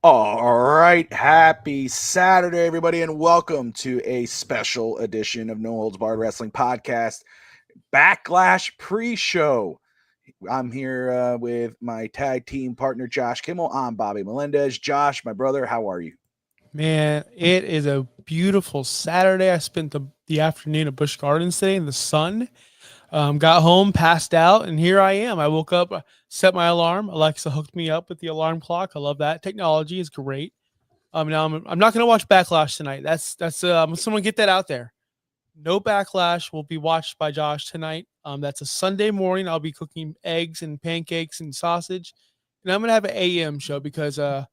All right, happy Saturday, everybody, and welcome to a special edition of No Holds Barred Wrestling Podcast, Backlash Preshow. I'm here with my tag team partner, Josh Kimmel. I'm Bobby Melendez. Josh, my brother, how are you? Man, it is a beautiful Saturday. I spent the afternoon at Busch Gardens today in the sun. Got home, passed out, and here I am. I woke up, set my alarm. Alexa hooked me up with the alarm clock. I love that. Technology is great. Now I'm not going to watch Backlash tonight. I'm someone get that out there. No Backlash will be watched by Josh tonight. That's a Sunday morning. I'll be cooking eggs and pancakes and sausage, and I'm going to have an AM show because I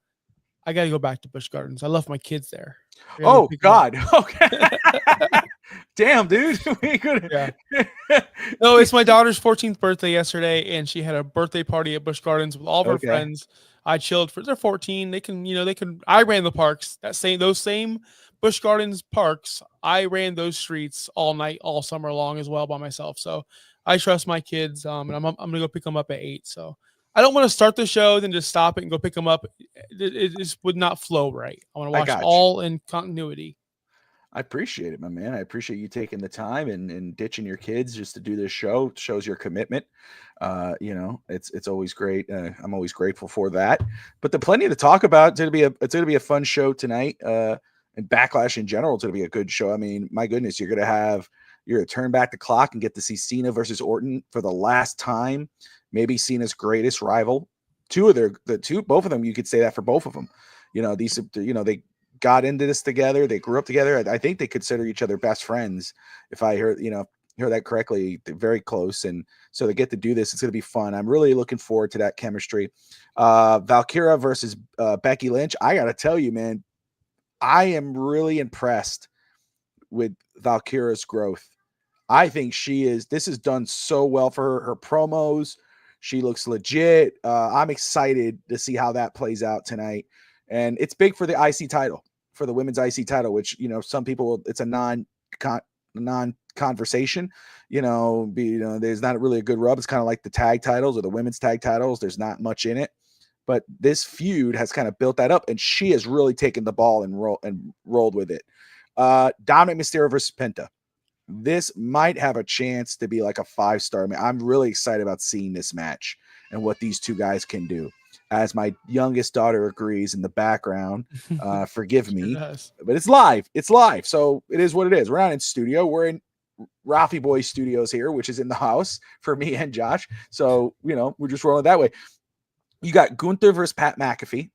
got to go back to Busch Gardens. I left my kids there. I got to go Oh, pick them up. God. Okay. Damn, dude. We could. Yeah. No, it's my daughter's 14th birthday yesterday, and she had a birthday party at Busch Gardens with all of her Okay. friends. I chilled for they're 14. They can. I ran the parks those same Busch Gardens parks. I ran those streets all night, all summer long as well by myself. So I trust my kids. And I'm gonna go pick them up at 8. So I don't want to start the show then just stop it and go pick them up. It just would not flow right. I want to I watch got you. all in continuity. I appreciate it, my man. I appreciate you taking the time and ditching your kids just to do this show. It shows your commitment. It's always great. I'm always grateful for that. But the plenty to talk about. It's gonna be a fun show tonight. And Backlash in general, it's gonna be a good show. I mean, my goodness, you're gonna turn back the clock and get to see Cena versus Orton for the last time. Maybe Cena's greatest rival. Both of them. You could say that for both of them. They got into this together. They grew up together. I think they consider each other best friends. If I hear that correctly, they're very close. And so they get to do this. It's going to be fun. I'm really looking forward to that chemistry. Valkyria versus Becky Lynch. I got to tell you, man, I am really impressed with Valkyria's growth. I think this is done so well for her promos. She looks legit. I'm excited to see how that plays out tonight. And it's big for the IC title, for the women's IC title, which, some people, it's a non conversation, there's not really a good rub. It's kind of like the tag titles or the women's tag titles. There's not much in it, but this feud has kind of built that up, and she has really taken the ball and rolled with it. Dominik Mysterio versus Penta. This might have a chance to be like a 5-star. I'm really excited about seeing this match and what these two guys can do. As my youngest daughter agrees in the background, forgive Sure me, does. but it's live. It's live. So it is what it is. We're not in studio. We're in Rafi Boy Studios here, which is in the house for me and Josh. So, we're just rolling that way. You got Gunther versus Pat McAfee.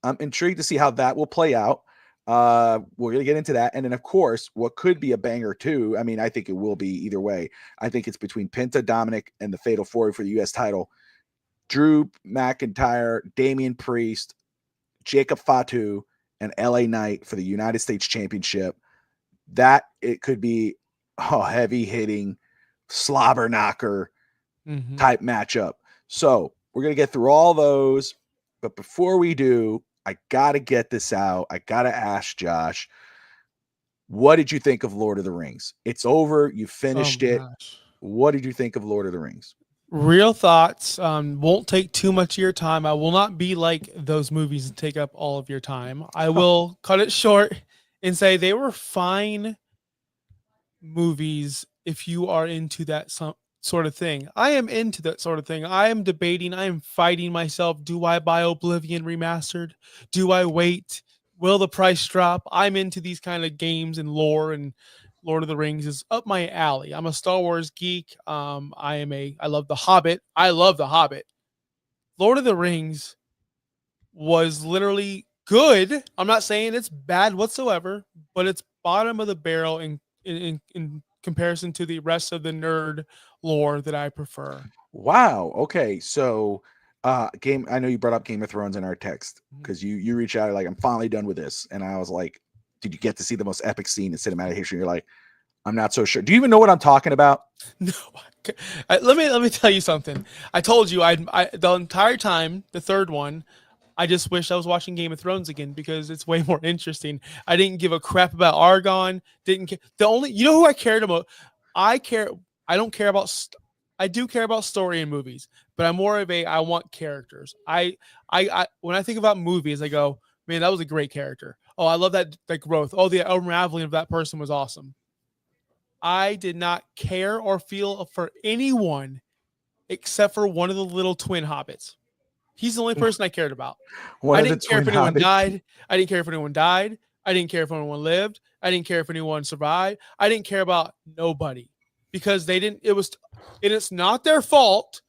I'm intrigued to see how that will play out. We're going to get into that. And then, of course, what could be a banger too. I mean, I think it will be either way. I think it's between Penta, Dominik, and the Fatal 4 for the U.S. title. Drew McIntyre, Damian Priest, Jacob Fatu, and LA Knight for the United States Championship. That it could be a heavy hitting slobber knocker type matchup. So we're going to get through all those. But before we do, I got to get this out. I got to ask Josh, what did you think of Lord of the Rings? It's over. You Oh finished my it. gosh. What did you think of Lord of the Rings? Real thoughts. Won't take too much of your time. I will not be like those movies and take up all of your time. I will cut it short and say they were fine movies if you are into that sort of thing. I am into that sort of thing. I am debating, I am fighting myself. Do I buy Oblivion remastered? Do I wait? Will the price drop? I'm into these kind of games and lore, and Lord of the Rings is up my alley. I'm a Star Wars geek. I love The Hobbit. I love The Hobbit. Lord of the Rings was literally good. I'm not saying it's bad whatsoever, but it's bottom of the barrel in comparison to the rest of the nerd lore that I prefer. Wow. Okay. So, I know you brought up Game of Thrones in our text because you reached out like, I'm finally done with this. And I was like, did you get to see the most epic scene in cinematic history? You're like, I'm not so sure. Do you even know what I'm talking about? No, let me tell you something. I told you I the entire time the third one. I just wish I was watching Game of Thrones again because it's way more interesting. I didn't give a crap about Argon. Didn't care. The only who I cared about. I care. I don't care about. I do care about story in movies, but I'm more of a I want characters. I when I think about movies, I go Man, that was a great character. Oh, I love that growth. Oh, the unraveling of that person was awesome. I did not care or feel for anyone except for one of the little twin hobbits. He's the only person I cared about. One I of the didn't care if twin anyone hobbits. died. I didn't care if anyone died. I didn't care if anyone lived. I didn't care if anyone survived. I didn't care about nobody because they didn't. And it's not their fault.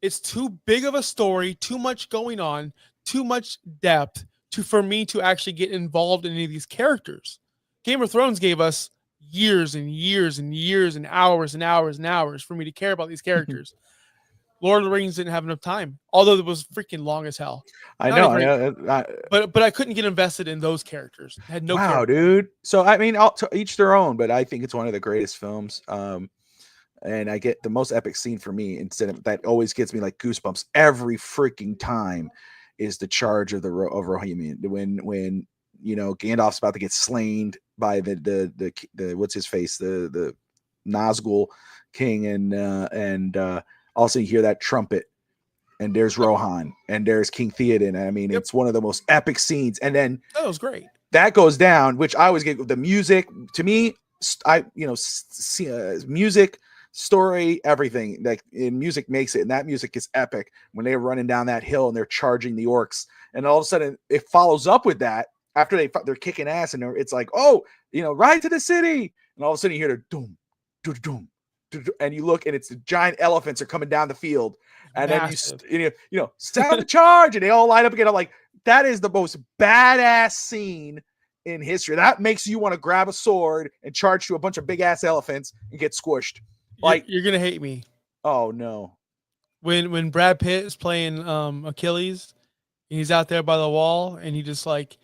It's too big of a story, too much going on, too much depth for me to actually get involved in any of these characters. Game of Thrones gave us years and years and years and hours and hours and hours for me to care about these characters. Lord of the Rings didn't have enough time, although it was freaking long as hell. I know. But I couldn't get invested in those characters. I had no wow, character. dude. So I mean, to each their own, but I think it's one of the greatest films. And I get the most epic scene for me instead of that always gets me like goosebumps every freaking time is the charge of the Rohirrim when you know Gandalf's about to get slain by the what's his face the Nazgul king and also you hear that trumpet and there's Rohan and there's King Theoden. I mean, it's one of the most epic scenes. And then that was great. That goes down, which I always get the music to me. Music, story, everything like in music makes it, and that music is epic when they're running down that hill and they're charging the orcs, and all of a sudden it follows up with that after they're kicking ass and it's like, oh, ride to the city, and all of a sudden you hear the doom, doom, doom, doom, and you look and it's the giant elephants are coming down the field, and massive. Then you sound the charge, and they all line up again. I'm like, that is the most badass scene in history. That makes you want to grab a sword and charge to a bunch of big ass elephants and get squished. Like, you're gonna hate me. Oh no! When Brad Pitt is playing Achilles, and he's out there by the wall, and he just like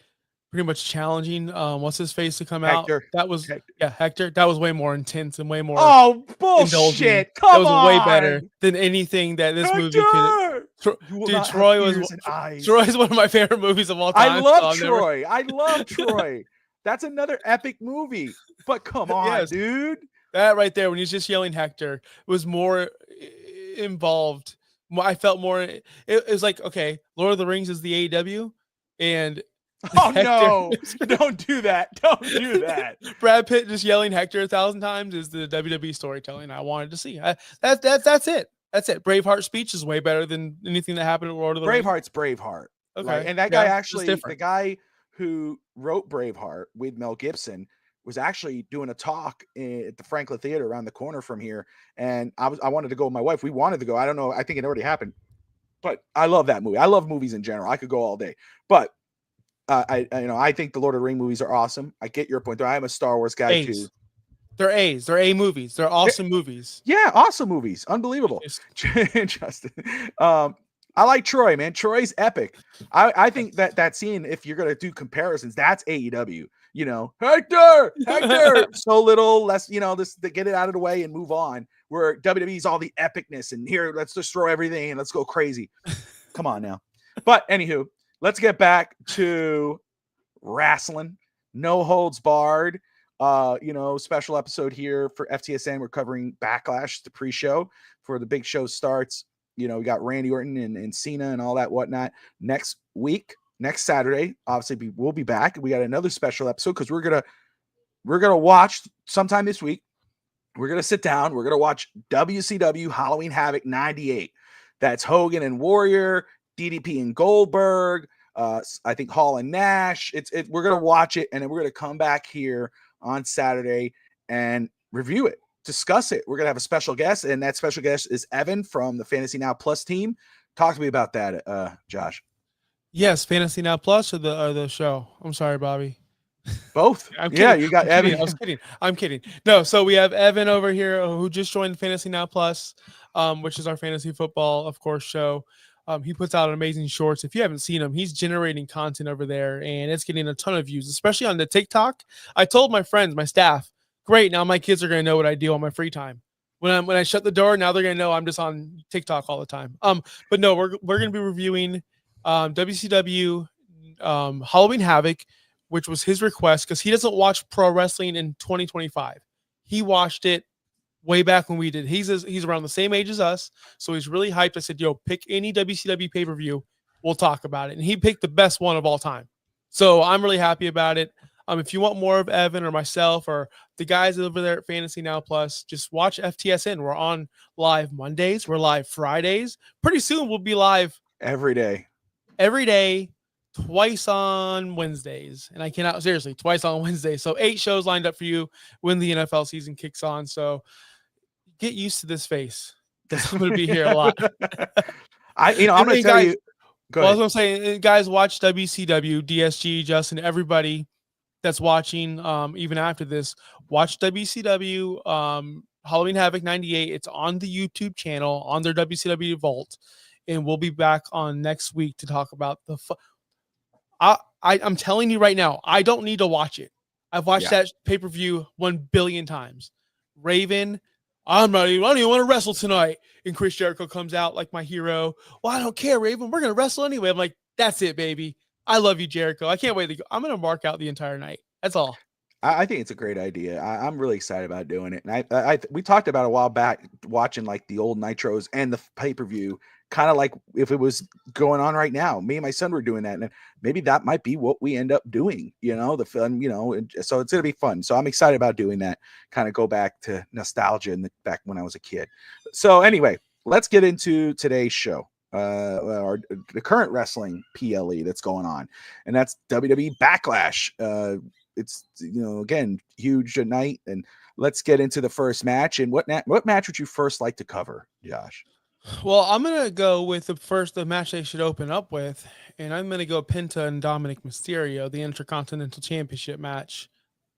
pretty much challenging what's his face to come Hector. out. That was Hector. That was way more intense and way more. Oh bullshit! Come on, that was way better than anything that this movie could. Dude, Troy's one of my favorite movies of all time. I love Troy. I love Troy. That's another epic movie. But come on, dude. That right there, when he's just yelling Hector, was more involved. I felt more. It was like, okay, Lord of the Rings is the AEW, and no, don't do that. Don't do that. Brad Pitt just yelling Hector 1,000 times is the WWE storytelling I wanted to see. That's it. That's it. Braveheart's speech is way better than anything that happened in Lord of the Rings. Braveheart's Braveheart. Okay, right? And that guy actually, the guy who wrote Braveheart with Mel Gibson, was actually doing a talk at the Franklin Theater around the corner from here. And I wanted to go with my wife. We wanted to go. I don't know. I think it already happened, but I love that movie. I love movies in general. I could go all day, but I think the Lord of the Rings movies are awesome. I get your point. I am a Star Wars guy too. They're A's. They're A movies. They're awesome movies. Yeah. Awesome movies. Unbelievable. Justin. I like Troy, man. Troy's epic. I think that scene, if you're going to do comparisons, that's AEW. Hector, so little, less, just to get it out of the way and move on. Where WWE's all the epicness and here, let's destroy everything and let's go crazy. Come on now. But anywho, let's get back to wrestling. No holds barred. Special episode here for FTSN. We're covering Backlash, the pre-show for the big show starts. We got Randy Orton and Cena and all that whatnot next week. Next Saturday, obviously, we'll be back. We got another special episode because we're gonna watch sometime this week. We're gonna sit down. We're gonna watch WCW Halloween Havoc '98. That's Hogan and Warrior, DDP and Goldberg. I think Hall and Nash. We're gonna watch it, and then we're gonna come back here on Saturday and review it, discuss it. We're gonna have a special guest, and that special guest is Evan from the Fantasy Now Plus team. Talk to me about that, Josh. Yes, Fantasy Now Plus or the show. I'm sorry, Bobby. Both. You got Evan. I'm kidding. No, so we have Evan over here who just joined Fantasy Now Plus, which is our fantasy football, of course, show. He puts out amazing shorts. If you haven't seen him, he's generating content over there, and it's getting a ton of views, especially on the TikTok. I told my friends, my staff, great, now my kids are going to know what I do on my free time. When I shut the door, now they're going to know I'm just on TikTok all the time. But no, we're going to be reviewing WCW Halloween Havoc, which was his request because he doesn't watch pro wrestling in 2025. He watched it way back when we did. He's around the same age as us, so he's really hyped. I said, pick any WCW pay-per-view. We'll talk about it. And he picked the best one of all time. So I'm really happy about it. If you want more of Evan or myself or the guys over there at Fantasy Now Plus, just watch FTSN. We're on live Mondays. We're live Fridays. Pretty soon we'll be live every day. every day, twice on Wednesdays. And I cannot, seriously, twice on Wednesday. So 8 shows lined up for you when the NFL season kicks on. So get used to this face because I'm going to be here a lot. I'm going to tell you. Go ahead. I was going to say, guys, watch WCW, DSG, Justin, everybody that's watching, even after this, watch WCW, Halloween Havoc 98. It's on the YouTube channel, on their WCW Vault. And we'll be back on next week to talk about the I'm telling you right now, I don't need to watch it. I've watched that pay-per-view 1 billion times. Raven, I don't even want to wrestle tonight. And Chris Jericho comes out like my hero. Well, I don't care, Raven. We're going to wrestle anyway. I'm like, that's it, baby. I love you, Jericho. I can't wait to go. I'm going to mark out the entire night. That's all. I think it's a great idea. I'm really excited about doing it. And we talked about a while back watching like the old Nitros and the pay-per-view, kind of like if it was going on right now. Me and my son were doing that, and maybe that might be what we end up doing, the fun, so it's going to be fun. So I'm excited about doing that, kind of go back to nostalgia and back when I was a kid. So anyway, let's get into today's show. Or the current wrestling PLE that's going on, and that's WWE Backlash. It's again, huge night, and let's get into the first match. And what match would you first like to cover, Josh? Well, I'm gonna go with the match they should open up with, and I'm gonna go Penta and Dominik Mysterio, the Intercontinental Championship match.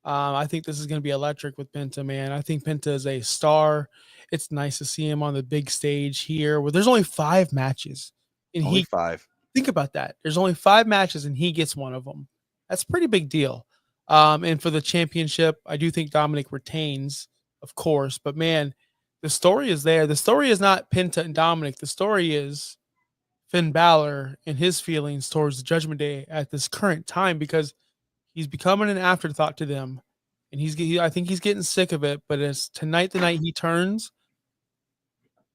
I think this is gonna be electric with Penta, man. I think Penta is a star. It's nice to see him on the big stage here. Where there's only 5 matches, and only 5. Think about that. There's only 5 matches, and he gets one of them. That's a pretty big deal. And for the championship, I do think Dominik retains, of course. But man, the story is there. The story is not Penta and Dominik. The story is Finn Balor and his feelings towards the Judgment Day at this current time, because he's becoming an afterthought to them, and I think he's getting sick of it. But it's tonight the night he turns.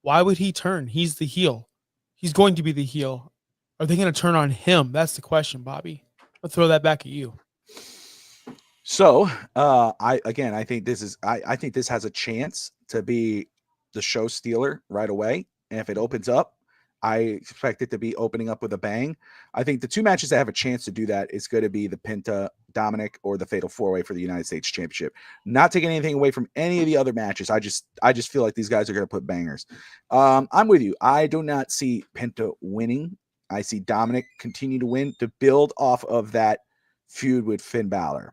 Why would he turn? He's the heel. He's going to be the heel. Are they going to turn on him? That's the question, Bobby. I'll throw that back at you. So, I think this has a chance to be the show stealer right away. And if it opens up, I expect it to be opening up with a bang. I think the 2 matches that have a chance to do that is going to be the Penta Dominik or the Fatal 4-Way for the United States Championship. Not taking anything away from any of the other matches. I just feel like these guys are going to put bangers. I'm with you. I do not see Penta winning. I see Dominik continue to win to build off of that feud with Finn Balor.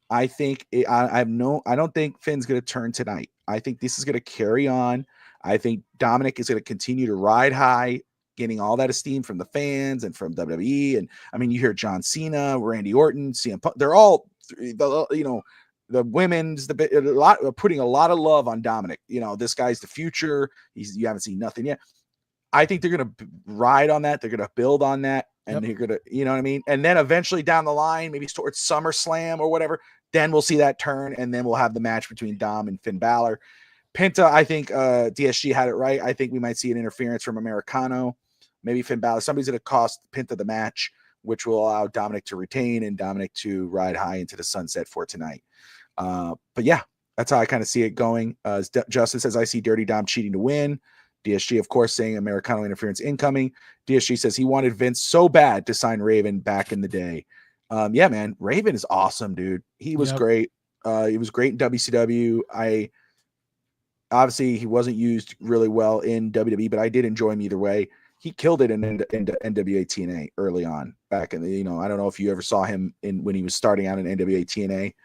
I think I don't think Finn's going to turn tonight. I think this is going to carry on. I think Dominik is going to continue to ride high, getting all that esteem from the fans and from WWE. And I mean, you hear John Cena, Randy Orton, CM Punk, they're all, the women's, putting a lot of love on Dominik. This guy's the future. You haven't seen nothing yet. I think they're going to ride on that. They're going to build on that. And They're going to, you know what I mean? And then eventually down the line, maybe towards SummerSlam or whatever, then we'll see that turn. And then we'll have the match between Dom and Finn Balor. Penta, I think DSG had it right. I think we might see an interference from Americano. Maybe Finn Balor. Somebody's going to cost Penta the match, which will allow Dominik to retain and Dominik to ride high into the sunset for tonight. But yeah, that's how I kind of see it going. Justin says, I see Dirty Dom cheating to win. DSG, of course, saying Americano interference incoming. DSG says he wanted Vince so bad to sign Raven back in the day. Yeah, man, Raven is awesome, dude. He was great. He was great in WCW. Obviously, he wasn't used really well in WWE, but I did enjoy him either way. He killed it in NWA TNA early on. Back in the, I don't know if you ever saw him when he was starting out in NWA TNA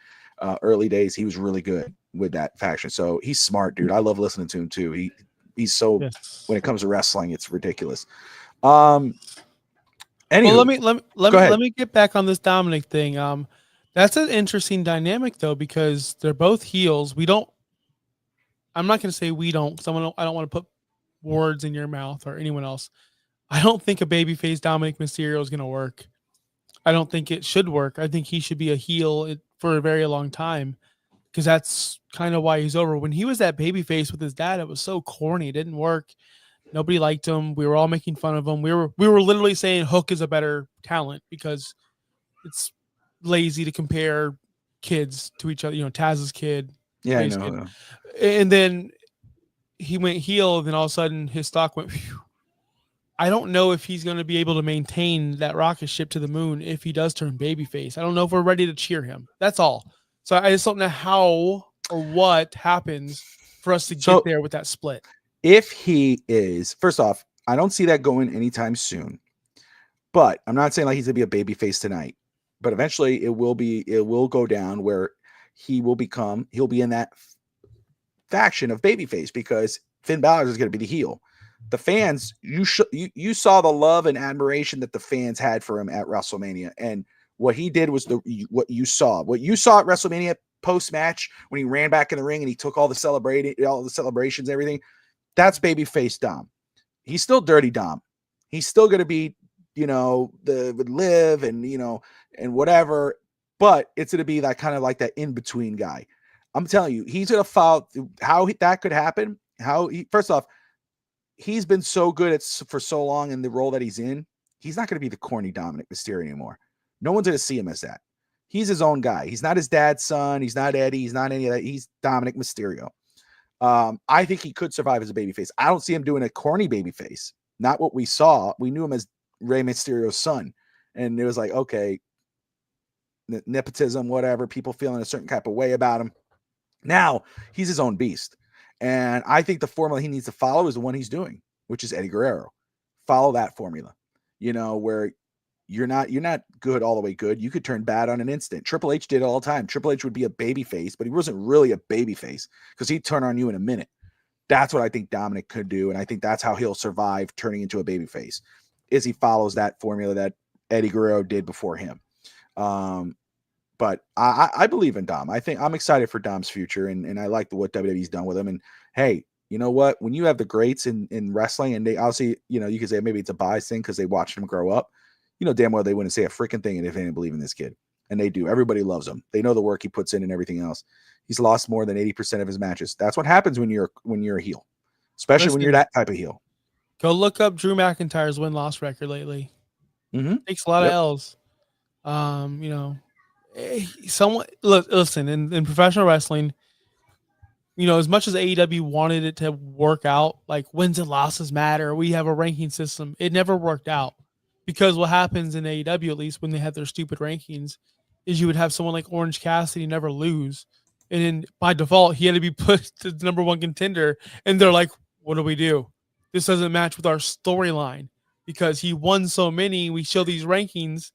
early days. He was really good with that faction. So he's smart, dude. I love listening to him too. He's so when it comes to wrestling, it's ridiculous. Anyway, well, let me get back on this Dominik thing. That's an interesting dynamic though, because they're both heels. I'm not going to say we don't, because I don't want to put words in your mouth or anyone else. I don't think a babyface Dominik Mysterio is going to work. I don't think it should work. I think he should be a heel for a very long time, because that's kind of why he's over. When he was that babyface with his dad, it was so corny. It didn't work. Nobody liked him. We were all making fun of him. We were literally saying Hook is a better talent because it's lazy to compare kids to each other. Taz's kid, Yeah, I Ray's know. kid. And then he went heel, then all of a sudden his stock went. Phew. I don't know if he's going to be able to maintain that rocket ship to the moon if he does turn babyface. I don't know if we're ready to cheer him. That's all. So I just don't know how or what happens for us to get there with that split. If he is, first off, I don't see that going anytime soon. But I'm not saying like he's gonna be a babyface tonight. But eventually it will go down where he'll be in that faction of babyface because Finn Balor is going to be the heel. The fans, you saw the love and admiration that the fans had for him at WrestleMania, and what he did was what you saw at WrestleMania post match when he ran back in the ring and he took all the celebrations, everything. That's babyface Dom. He's still dirty Dom. He's still going to be, the Liv and and whatever, but it's going to be that kind of like that in between guy. I'm telling you, he's going to follow how that could happen. First off, he's been so good for so long in the role that he's in. He's not going to be the corny Dominik Mysterio anymore. No one's going to see him as that. He's his own guy. He's not his dad's son. He's not Eddie. He's not any of that. He's Dominik Mysterio. I think he could survive as a babyface. I don't see him doing a corny babyface. Not what we saw. We knew him as Rey Mysterio's son. And it was like, okay, nepotism, whatever, people feeling a certain type of way about him. Now he's his own beast. And I think the formula he needs to follow is the one he's doing, which is Eddie Guerrero. Follow that formula, where you're not good all the way good. You could turn bad on an instant. Triple H did it all the time. Triple H would be a baby face, but he wasn't really a baby face because he'd turn on you in a minute. That's what I think Dominik could do. And I think that's how he'll survive turning into a baby face, is he follows that formula that Eddie Guerrero did before him. But I believe in Dom. I think I'm excited for Dom's future, and I like what WWE's done with him. And hey, you know what? When you have the greats in wrestling, and they obviously, you could say maybe it's a bias thing because they watched him grow up. Damn well they wouldn't say a freaking thing if they didn't believe in this kid. And they do. Everybody loves him. They know the work he puts in and everything else. He's lost more than 80% of his matches. That's what happens when you're a heel, especially when you're that type of heel. Go look up Drew McIntyre's win-loss record lately. Mm-hmm. Takes a lot of L's. Listen, in professional wrestling, as much as AEW wanted it to work out, like wins and losses matter, we have a ranking system. It never worked out because what happens in AEW, at least when they had their stupid rankings, is you would have someone like Orange Cassidy never lose. And then by default, he had to be put to the number one contender. And they're like, what do we do? This doesn't match with our storyline because he won so many. We show these rankings.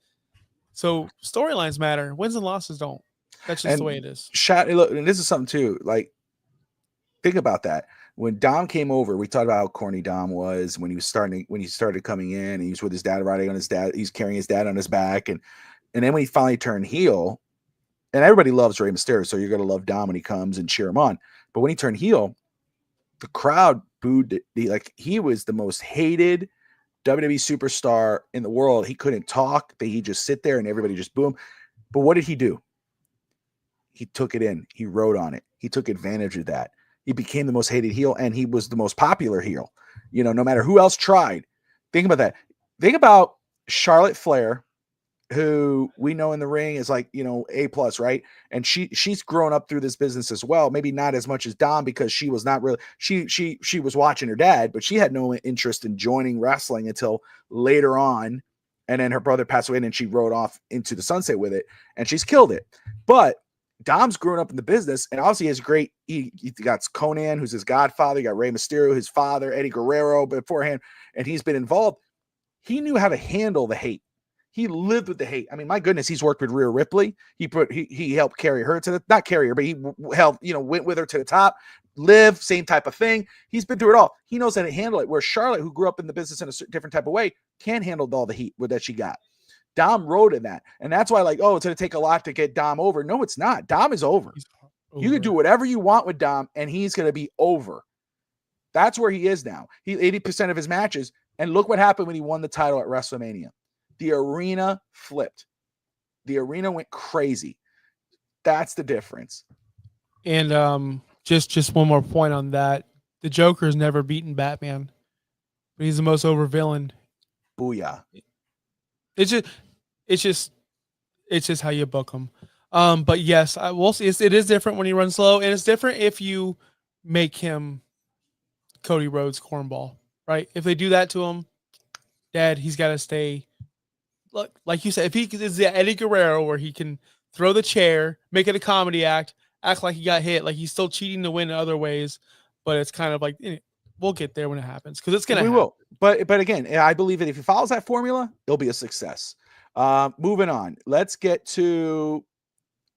So storylines matter. Wins and losses don't. That's just the way it is. Look, and this is something too. Like, think about that. When Dom came over, we talked about how corny Dom was when he started coming in, and he was with his dad, riding on his dad. He's carrying his dad on his back, and then when he finally turned heel, and everybody loves Rey Mysterio, so you're gonna love Dom when he comes and cheer him on. But when he turned heel, the crowd booed. He was the most hated WWE superstar in the world. He couldn't talk. He'd just sit there and everybody just boo him. But what did he do? He took it in. He rode on it. He took advantage of that. He became the most hated heel, and he was the most popular heel. No matter who else tried. Think about that. Think about Charlotte Flair, who we know in the ring is like, A+, right? And she's grown up through this business as well. Maybe not as much as Dom because she was not really, she was watching her dad, but she had no interest in joining wrestling until later on. And then her brother passed away and she rode off into the sunset with it, and she's killed it. But Dom's grown up in the business, and obviously he got Conan, who's his godfather. You got Rey Mysterio, his father, Eddie Guerrero beforehand, and he's been involved. He knew how to handle the hate. He lived with the hate. I mean, my goodness, he's worked with Rhea Ripley. He helped carry her not carry her, but he helped, went with her to the top. Liv, same type of thing. He's been through it all. He knows how to handle it. Where Charlotte, who grew up in the business in a different type of way, can't handle all the heat that she got. Dom rode in that. And that's why, it's going to take a lot to get Dom over. No, it's not. Dom is over. You can do whatever you want with Dom, and he's going to be over. That's where he is now. 80% of his matches. And look what happened when he won the title at WrestleMania. The arena flipped. The arena went crazy. That's the difference. And just one more point on that. The Joker's never beaten Batman, but he's the most over villain. Booyah. It's just It's just how you book them. But yes, I will see. It is different when he runs slow, and it's different if you make him Cody Rhodes cornball, right? If they do that to him, Dad, he's got to stay. Look, like you said, if he is the Eddie Guerrero where he can throw the chair, make it a comedy act like he got hit, like he's still cheating to win in other ways, but it's kind of like we'll get there when it happens because it's gonna. We happen. will, but again, I believe that if he follows that formula, it'll be a success. Moving on, let's get to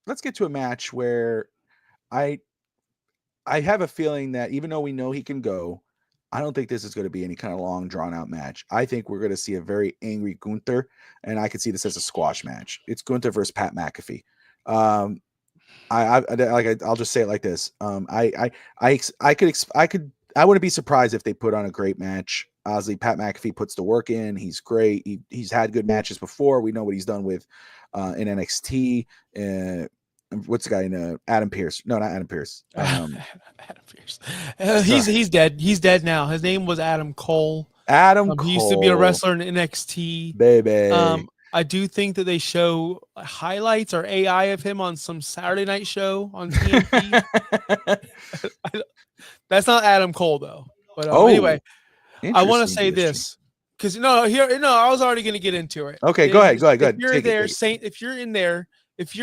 a match where I have a feeling that even though we know he can go, I don't think this is going to be any kind of long, drawn-out match. I think we're going to see a very angry Gunther, and I could see this as a squash match. It's Gunther versus Pat McAfee. I'll just say it like this. I wouldn't be surprised if they put on a great match. Honestly, Pat McAfee puts the work in. He's great. He's had good matches before. We know what he's done with in NXT. What's the guy in Adam Pearce? No, not Adam Pearce. Adam Pearce. He's dead. He's dead now. His name was Adam Cole. Cole. He used to be a wrestler in NXT. Baby. I do think that they show highlights or AI of him on some Saturday night show on TNT. That's not Adam Cole though. But anyway, I want to say this because I was already going to get into it. Okay, go ahead. If you're there, Saint, if you're in there. If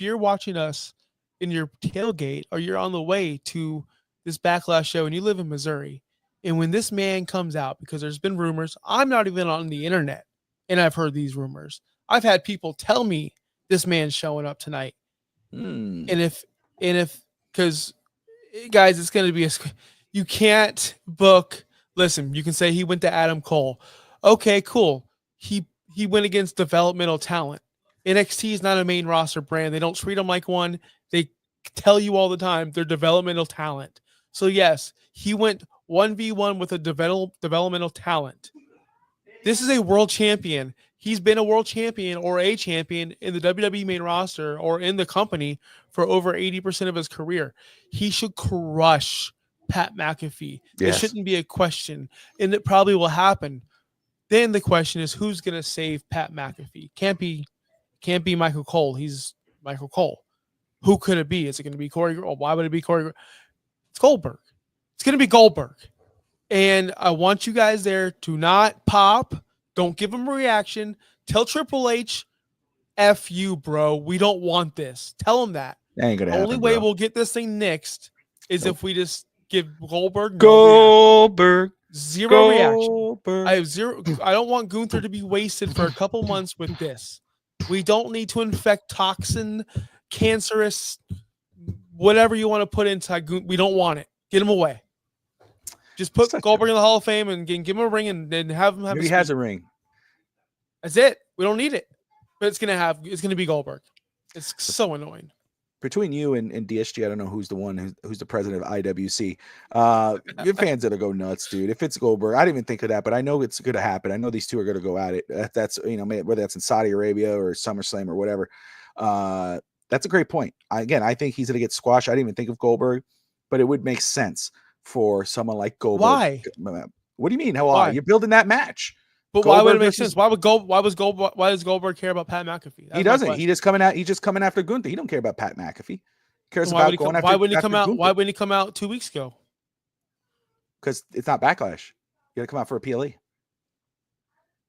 you're watching us in your tailgate or you're on the way to this Backlash show and you live in Missouri, and when this man comes out, because there's been rumors, I'm not even on the internet, and I've heard these rumors. I've had people tell me this man's showing up tonight, and if because guys, it's going to be you can't book. Listen, you can say he went to Adam Cole. Okay, cool. He went against developmental talent. NXT is not a main roster brand. They don't treat them like one. They tell you all the time they're developmental talent. So yes, he went 1v1 with a developmental talent. This is a world champion. He's been a world champion or a champion in the WWE main roster or in the company for over 80% of his career. He should crush Pat McAfee. Yes. It shouldn't be a question, and it probably will happen. Then the question is, who's going to save Pat McAfee? Can't be Michael Cole. He's Michael Cole. Who could it be? Is it going to be Corey? Or why would it be Corey? It's Goldberg. It's going to be Goldberg. And I want you guys there to not pop. Don't give him a reaction. Tell Triple H, F you, bro. We don't want this. Tell him that. That ain't gonna happen, only way we'll get this thing nixed is if we just give Goldberg zero reaction. I have zero. I don't want Gunther to be wasted for a couple months with this. We don't need to infect toxin, cancerous, whatever you want to put inside Gunther. We don't want it. Get him away. Just put Goldberg in the Hall of Fame and give him a ring and have him have. He has a ring. That's it. We don't need it. But it's gonna be Goldberg. It's so annoying. Between you and DSG, I don't know who's the president of IWC. Your fans are gonna go nuts, dude. If it's Goldberg, I didn't even think of that, but I know it's gonna happen. I know these two are gonna go at it. That's whether that's in Saudi Arabia or SummerSlam or whatever. That's a great point. I think he's gonna get squashed. I didn't even think of Goldberg, but it would make sense for someone like Goldberg. Why? What do you mean? Why? You're building that match. But Goldberg, why would it make sense? Why does Goldberg care about Pat McAfee? He doesn't. He's just coming after Gunther. He don't care about Pat McAfee. He cares about going after. Why wouldn't he come out? Gunther. Why wouldn't he come out 2 weeks ago? Because it's not Backlash. You got to come out for a PLE.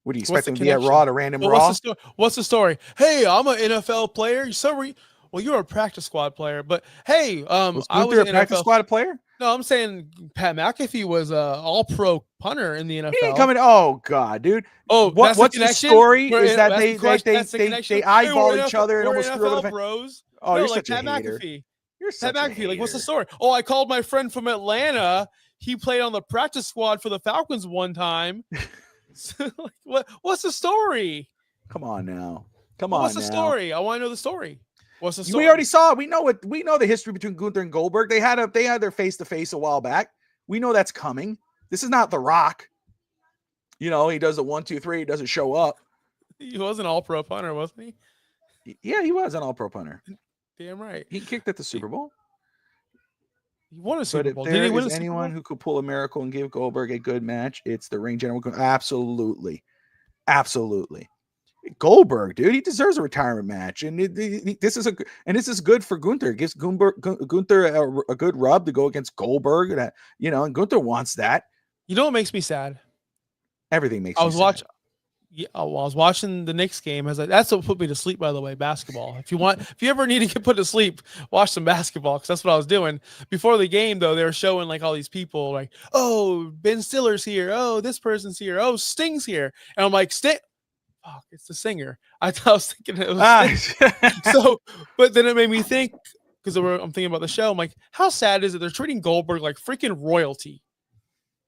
What do you expect him to be at Raw, a random Raw? What's the story? Hey, I'm an NFL player. You're a practice squad player, but hey, I was a practice squad player. No, I'm saying Pat McAfee was a all-pro punter in the NFL. He ain't coming. Oh God, dude. Oh, what's the story? Is that they eyeball each other and almost screw over the bros. Oh, you're such a hater. McAfee. You're such Pat McAfee. Like, what's the story? Oh, I called my friend from Atlanta. He played on the practice squad for the Falcons one time. What's the story? Come on now. What's the story? I want to know the story. What's the story? We already saw it. We know the history between Gunther and Goldberg. They had their face-to-face a while back. We know that's coming. This is not The Rock. He does a 1, 2, 3. He doesn't show up. He was an all-pro punter, wasn't he? Yeah, he was an all-pro punter. Damn right. He kicked at the Super Bowl. He won a Super Bowl. Did he win anyone who could pull a miracle and give Goldberg a good match? It's the ring general. Absolutely. Goldberg, dude, he deserves a retirement match, and this is good for Gunther. It gives Gunther a good rub to go against Goldberg, and and Gunther wants that. You know what makes me sad? Everything makes. I was watching. Yeah, well, I was watching the Knicks game. I was like, that's what put me to sleep, by the way, basketball. If you ever need to get put to sleep, watch some basketball, because that's what I was doing. Before the game, though, they were showing like all these people, like, oh, Ben Stiller's here. Oh, this person's here. Oh, Sting's here. And I'm like, Sting. Fuck, it's the singer. I was thinking it was so, but then it made me think, because I'm thinking about the show. I'm like, how sad is it? They're treating Goldberg like freaking royalty.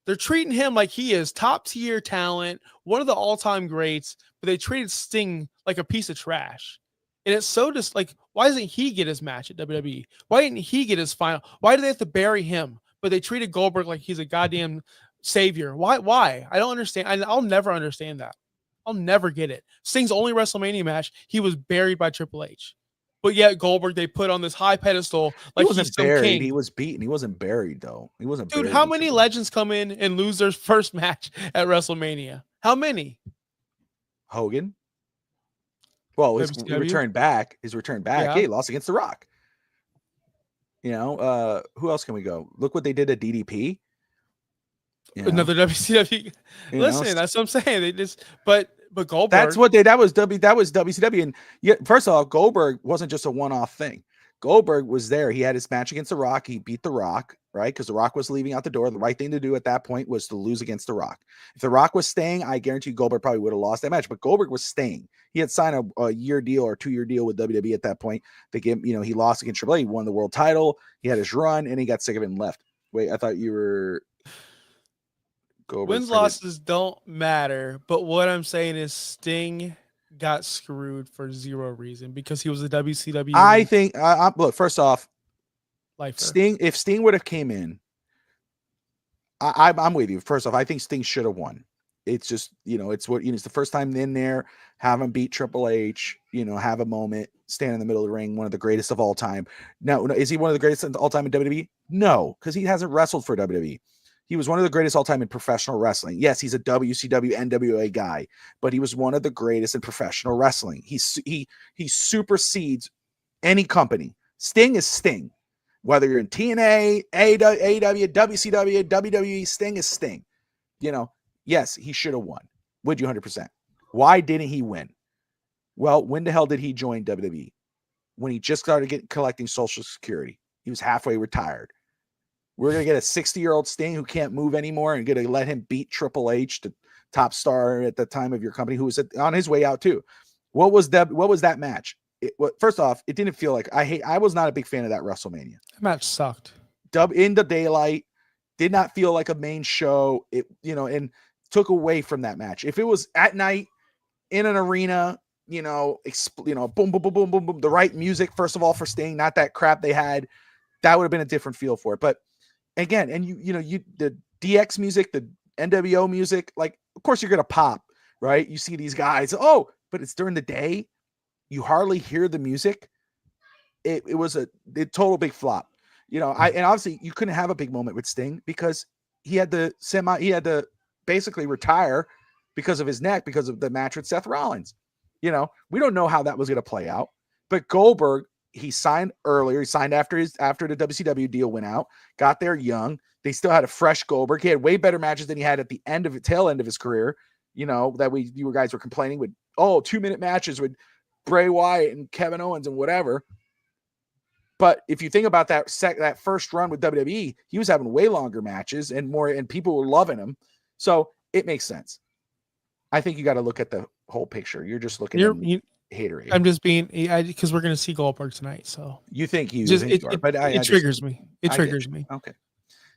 They're treating him like he is top tier talent, one of the all-time greats, but they treated Sting like a piece of trash. And it's so just like, why doesn't he get his match at WWE? Why didn't he get his final? Why do they have to bury him? But they treated Goldberg like he's a goddamn savior. Why? I don't understand. I'll never understand that. I'll never get it. Sting's only WrestleMania match, he was buried by Triple H. But yet Goldberg, they put on this high pedestal like he wasn't buried. King. He was beaten. He wasn't buried though. He wasn't. Dude, how many legends come in and lose their first match at WrestleMania? How many? Hogan. Well, his return back. Yeah, he lost against The Rock. Who else can we go? Look what they did at DDP. Another WCW. Listen, that's what I'm saying. They just, but Goldberg. That was WCW. And yet, first of all, Goldberg wasn't just a one-off thing. Goldberg was there. He had his match against The Rock. He beat The Rock, right? Because The Rock was leaving out the door. The right thing to do at that point was to lose against The Rock. If The Rock was staying, I guarantee Goldberg probably would have lost that match. But Goldberg was staying. He had signed a year deal or 2-year deal with WWE at that point. They gave, he lost against Triple H. He won the world title. He had his run, and he got sick of it and left. Wait, I thought you were. Wins, losses don't matter, but what I'm saying is Sting got screwed for zero reason because he was a WCW. I think. Look, first off, lifer. Sting. If Sting would have came in, I'm with you. First off, I think Sting should have won. It's just it's it's the first time in there. Have him beat Triple H. Have a moment, stand in the middle of the ring. One of the greatest of all time. No, is he one of the greatest of all time in WWE? No, because he hasn't wrestled for WWE. He was one of the greatest all time in professional wrestling. Yes, he's a WCW NWA guy, but he was one of the greatest in professional wrestling. He supersedes any company. Sting is Sting. Whether you're in TNA, AEW, WCW, WWE, Sting is Sting. Yes, he should have won. Would you 100%? Why didn't he win? Well, when the hell did he join WWE? When he just started collecting Social Security. He was halfway retired. We're going to get a 60-year-old Sting who can't move anymore and going to let him beat Triple H, the top star at the time of your company, who was on his way out too. What was that match? First off, it didn't feel like I was not a big fan of that WrestleMania. That match sucked. In the daylight, did not feel like a main show. And took away from that match. If it was at night in an arena, boom, boom, boom, boom, boom, boom, the right music, first of all, for Sting, not that crap they had, that would have been a different feel for it. But again, and the DX music, the NWO music, like, of course you're going to pop, right? You see these guys, but it's during the day. You hardly hear the music. It was a total big flop, and obviously you couldn't have a big moment with Sting because he had to basically retire because of his neck, because of the match with Seth Rollins. We don't know how that was going to play out, but Goldberg, he signed earlier. He signed after the WCW deal went out, got there young. They still had a fresh Goldberg. He had way better matches than he had at the tail end of his career. That you guys were complaining with, 2-minute matches with Bray Wyatt and Kevin Owens and whatever. But if you think about that first run with WWE, he was having way longer matches and more, and people were loving him. So it makes sense. I think you got to look at the whole picture. You're just looking at haterade. I'm just being, because we're going to see Goldberg tonight. So you think you it triggers me. It triggers me. Okay.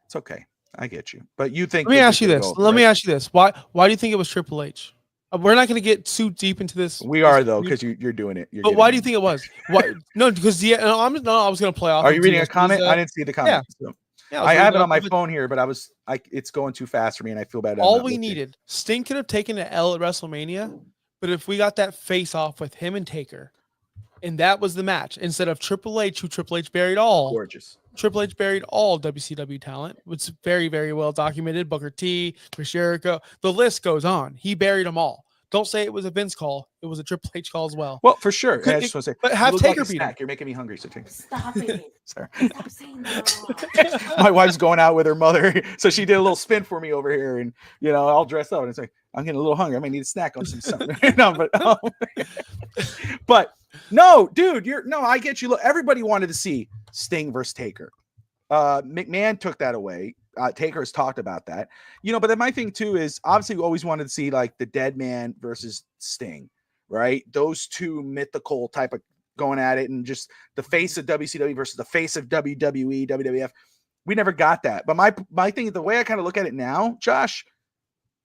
It's okay. I get you. But you think, let me ask you this. Why do you think it was Triple H? We're not going to get too deep into this. We are though, because you're doing it. But why do you think it was? Why? No, because I was going to play off. Are you reading a comment? I didn't see the comment. Yeah. So. Yeah, I have it on my phone here, but it's going too fast for me, and I feel bad. All we needed, Sting could have taken an L at WrestleMania, but if we got that face off with him and Taker, and that was the match, instead of Triple H, who Triple H buried all. Gorgeous. Triple H buried all WCW talent, which is very, very well documented. Booker T, Chris Jericho, the list goes on. He buried them all. don't say it was a Vince call. It was a Triple H call as well. Well, for sure. I just want to say, but have Taker like beat him. You're making me hungry. So take Stop it. Sorry. Stop saying that. My wife's going out with her mother, so she did a little spin for me over here, and all dressed up. And it's like I'm getting a little hungry. I might need a snack on some something. But no, dude, I get you. Look, everybody wanted to see Sting versus Taker. McMahon took that away. Taker has talked about that, but then my thing too is obviously we always wanted to see like the Dead Man versus Sting, right? Those two mythical type of going at it, and just the face of WCW versus the face of WWE, WWF. We never got that. But my thing, the way I kind of look at it now, Josh,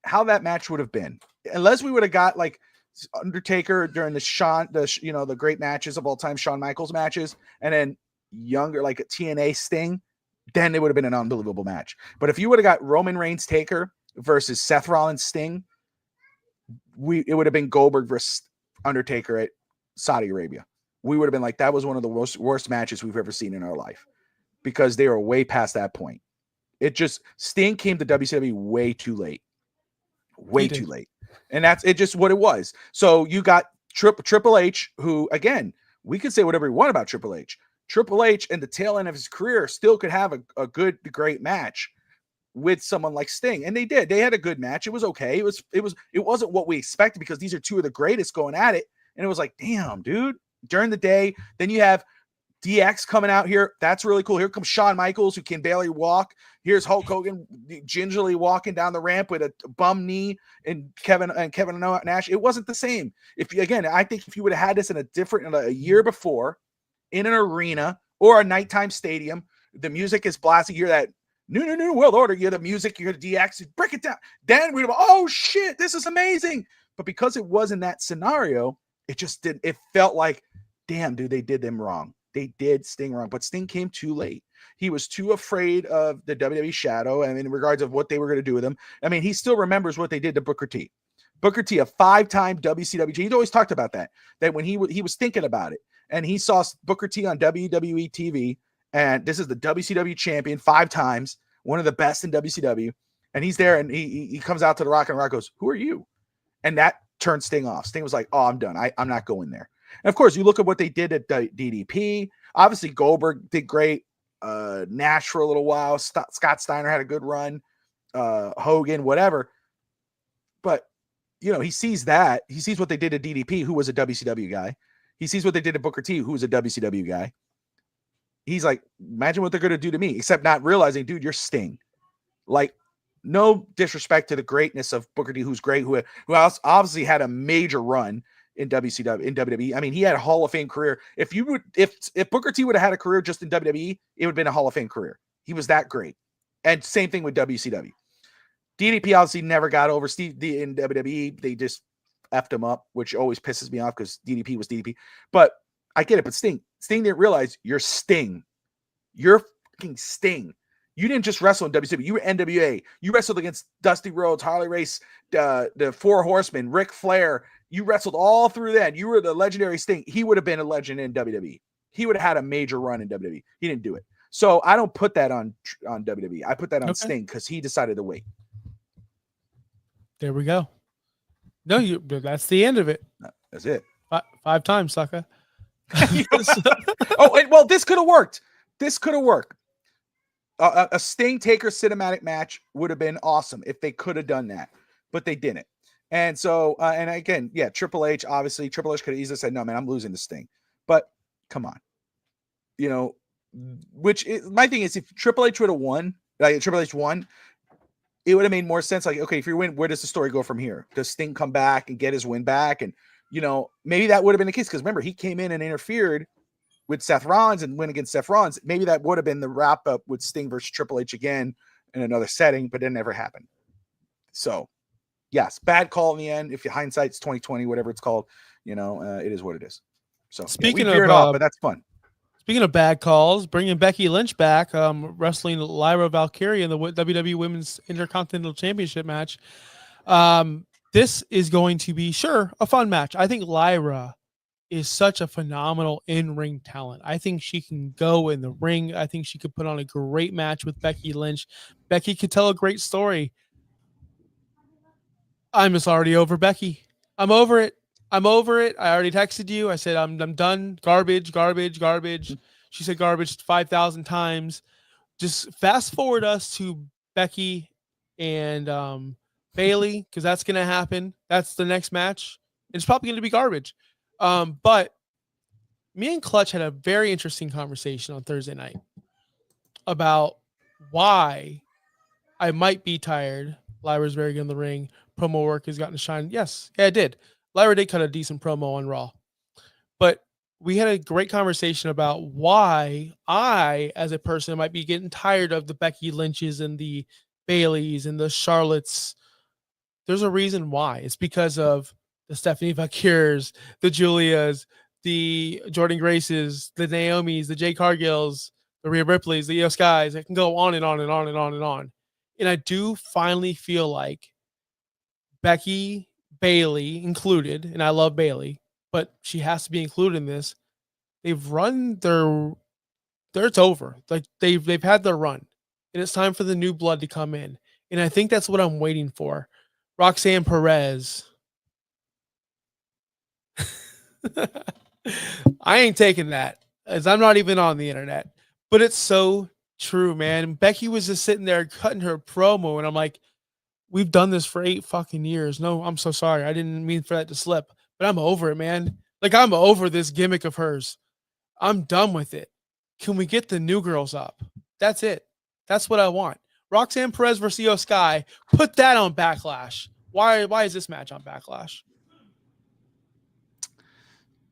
how that match would have been, unless we would have got like Undertaker during the great matches of all time, Shawn Michaels matches, and then younger like a TNA Sting, then it would have been an unbelievable match. But if you would have got Roman Reigns Taker versus Seth Rollins Sting, it would have been Goldberg versus Undertaker at Saudi Arabia. We would have been like, that was one of the worst matches we've ever seen in our life, because they were way past that point. Sting came to WCW way too late. Way too late. And that's it, just what it was. So you got Triple H, who, again, we could say whatever we want about Triple H. Triple H and the tail end of his career still could have a great match with someone like Sting. And they did. They had a good match. It was okay. It wasn't what we expected, because these are two of the greatest going at it. And it was like, damn, dude, during the day. Then you have DX coming out here. That's really cool. Here comes Shawn Michaels, who can barely walk. Here's Hulk Hogan gingerly walking down the ramp with a bum knee, and Kevin Nash. It wasn't the same. I think if you would have had this in a year before, in an arena or a nighttime stadium, the music is blasting. You hear that new world order. You hear the music. You hear the DX. Break it down. Then we'd go, oh shit, this is amazing. But because it wasn't that scenario, it just didn't. It felt like, damn, dude, they did them wrong. They did Sting wrong, but Sting came too late. He was too afraid of the WWE shadow, and in regards of what they were going to do with him. I mean, he still remembers what they did to Booker T. Booker T, a 5-time WCW. He's always talked about that when he was thinking about it, and he saw Booker T on WWE TV, and this is the WCW champion 5 times, one of the best in WCW, and he's there, and he comes out to the Rock, and Rock goes, "Who are you?" And that turned Sting off. Sting was like, "Oh, I'm done. I'm not going there." And of course, you look at what they did at DDP. Obviously, Goldberg did great. Nash for a little while. Scott Steiner had a good run. Hogan, whatever. But, he sees that. He sees what they did at DDP, who was a WCW guy. He sees what they did at Booker T, who was a WCW guy. He's like, imagine what they're going to do to me, except not realizing, dude, you're Sting. Like, no disrespect to the greatness of Booker T, who's great, who obviously had a major run in WCW, in WWE. I mean, he had a Hall of Fame career. If Booker T would have had a career just in WWE, it would have been a Hall of Fame career. He was that great. And same thing with WCW. DDP obviously never got over Steve in WWE. They just effed him up, which always pisses me off because DDP was DDP. But I get it. But Sting didn't realize you're Sting. You're fucking Sting. You didn't just wrestle in WCW. You were NWA. You wrestled against Dusty Rhodes, Harley Race, the Four Horsemen, Ric Flair. You wrestled all through that. You were the legendary Sting. He would have been a legend in WWE. He would have had a major run in WWE. He didn't do it. So I don't put that on WWE. I put that on Sting because he decided to wait. There we go. No, that's the end of it. That's it. 5 times, sucker. Well, this could have worked. A Sting Taker cinematic match would have been awesome if they could have done that, but they didn't. And so, and again, yeah, Triple H could have easily said, "No, man, I'm losing to Sting." But come on, my thing is, if Triple H would have won, like Triple H won, it would have made more sense. Like, okay, if you win, where does the story go from here? Does Sting come back and get his win back? And maybe that would have been the case, because remember, he came in and interfered with Seth Rollins and win against Seth Rollins. Maybe that would have been the wrap up with Sting versus Triple H again in another setting, but it never happened. So, yes, bad call in the end. If you hindsight's 2020, whatever it's called, it is what it is. So speaking we veered off, but that's fun. Speaking of bad calls, bringing Becky Lynch back, wrestling Lyra Valkyria in the WWE Women's Intercontinental Championship match. This is going to be, sure, a fun match. I think Lyra is such a phenomenal in-ring talent. I think she can go in the ring. I think she could put on a great match with Becky Lynch. Becky could tell a great story. I'm just already over Becky. I'm over it. I'm over it. I already texted you. I said I'm done. Garbage, garbage, garbage. She said garbage 5,000 times. Just fast forward us to Becky and Bailey, because that's gonna happen. That's the next match. It's probably gonna be garbage. But me and Clutch had a very interesting conversation on Thursday night about why I might be tired. Lyra's very good in the ring. Promo work has gotten to shine. Yes, yeah, it did. Lyra did cut a decent promo on Raw. But we had a great conversation about why I, as a person, might be getting tired of the Becky Lynches and the Baileys and the Charlottes. There's a reason why. It's because of the Stephanie Vakers, the Julias, the Jordan Graces, the Naomis, the Jay Cargills, the Rhea Ripleys, the Io Skys. I can go on and on and on and on and on. And I do finally feel like Becky, Bailey included, and I love Bailey, but she has to be included in this. They've run their it's over. Like they've had their run. And it's time for the new blood to come in. And I think that's what I'm waiting for. Roxanne Perez. I ain't taking that, as I'm not even on the internet. But it's so true, man. Becky was just sitting there cutting her promo, and I'm like, we've done this for 8 fucking years. No, I'm so sorry. I didn't mean for that to slip. But I'm over it, man. Like, I'm over this gimmick of hers. I'm done with it. Can we get the new girls up? That's it. That's what I want. Roxanne Perez versus Io Sky. Put that on Backlash. Why is this match on Backlash?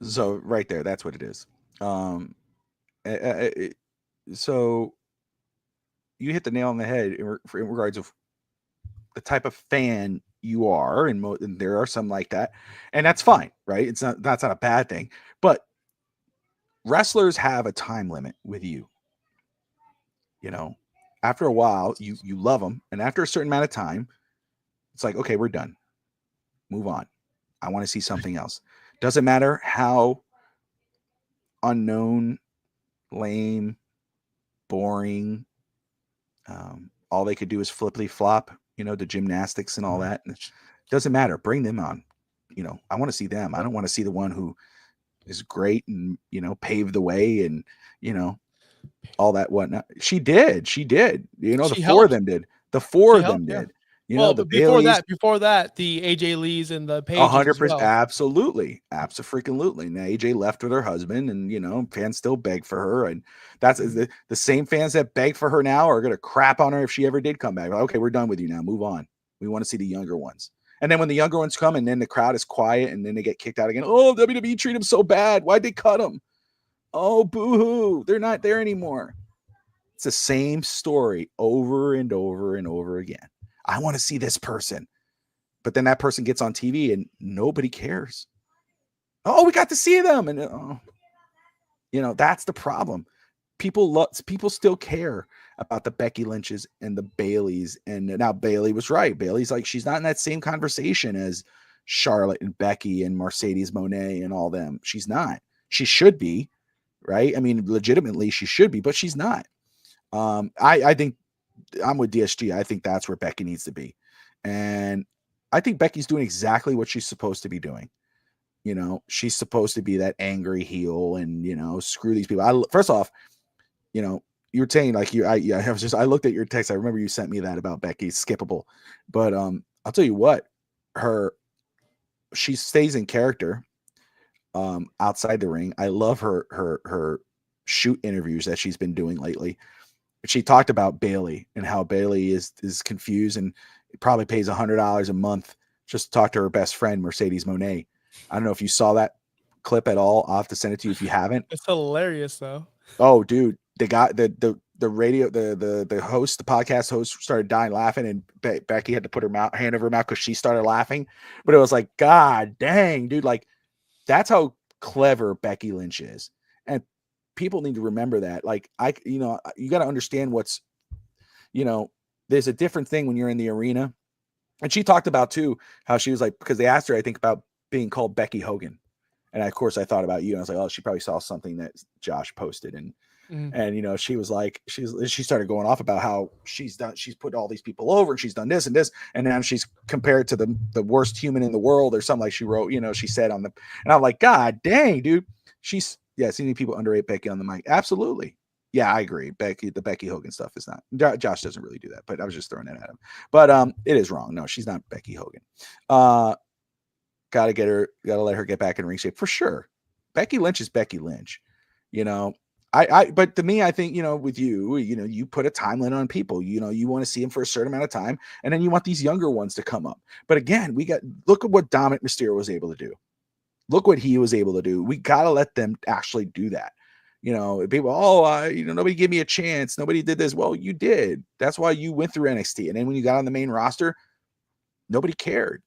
So right there, that's what it is. So you hit the nail on the head in regards of the type of fan you are, and there are some like that, and that's fine, right? That's not a bad thing, but wrestlers have a time limit with you. You know, after a while, you love them, and after a certain amount of time, it's like, okay, we're done. Move on. I want to see something else. Doesn't matter how unknown, lame, boring. All they could do is flippity flop, the gymnastics and all that. And it doesn't matter. Bring them on. I want to see them. I don't want to see the one who is great and, paved the way and, all that whatnot. She did. The four of them did. The four of them did. Well, the before Baileys, that, the AJ Lees and the Pages 100%, as well. absolutely. Now AJ left with her husband, and fans still beg for her, and that's the same fans that beg for her now are going to crap on her if she ever did come back. Okay, we're done with you now. Move on. We want to see the younger ones. And then when the younger ones come, and then the crowd is quiet, and then they get kicked out again. Oh, WWE treat them so bad. Why'd they cut them? Oh, boo-hoo. They're not there anymore. It's the same story over and over and over again. I want to see this person. But then that person gets on TV and nobody cares. Oh, we got to see them. And, that's the problem. People still care about the Becky Lynches and the Baileys. And now Bailey was right. Bailey's like, she's not in that same conversation as Charlotte and Becky and Mercedes Moné and all them. She's not. She should be, right? I mean, legitimately she should be, but she's not. I think I'm with DSG. I think that's where Becky needs to be. And I think Becky's doing exactly what she's supposed to be doing. She's supposed to be that angry heel and, screw these people. First off, you were saying like I looked at your text. I remember you sent me that about Becky skippable, but I'll tell you what, she stays in character outside the ring. I love her shoot interviews that she's been doing lately. She talked about Bailey and how Bailey is confused and probably pays $100 a month just to talk to her best friend, Mercedes Moné. I don't know if you saw that clip at all. I'll have to send it to you if you haven't. It's hilarious though. Oh, dude, the guy, the radio, the host, the podcast host started dying laughing, and Becky had to put her hand over her mouth because she started laughing. But it was like, God dang, dude, like that's how clever Becky Lynch is. And people need to remember that. Like you got to understand what's, there's a different thing when you're in the arena. And she talked about too, how she was like, because they asked her, I think, about being called Becky Hogan. And of course I thought about you and I was like, oh, she probably saw something that Josh posted. And you know, she was like, she started going off about how she's put all these people over and she's done this and this, and now she's compared to the worst human in the world or something, like she wrote, you know, she said on the, and I'm like, God dang, dude. She's, yeah, seeing people underrate Becky on the mic. Absolutely. Yeah, I agree. The Becky Hogan stuff is not, Josh doesn't really do that, but I was just throwing it at him. But it is wrong. No, she's not Becky Hogan. Gotta let her get back in ring shape for sure. Becky Lynch is Becky Lynch, you know. But to me, I think, you know, with you know, you put a time limit on people, you know, you want to see them for a certain amount of time, and then you want these younger ones to come up. But again, look at what Dominik Mysterio was able to do. Look what he was able to do. We got to let them actually do that. You know, people, you know, nobody gave me a chance. Nobody did this. Well, you did. That's why you went through NXT. And then when you got on the main roster, nobody cared.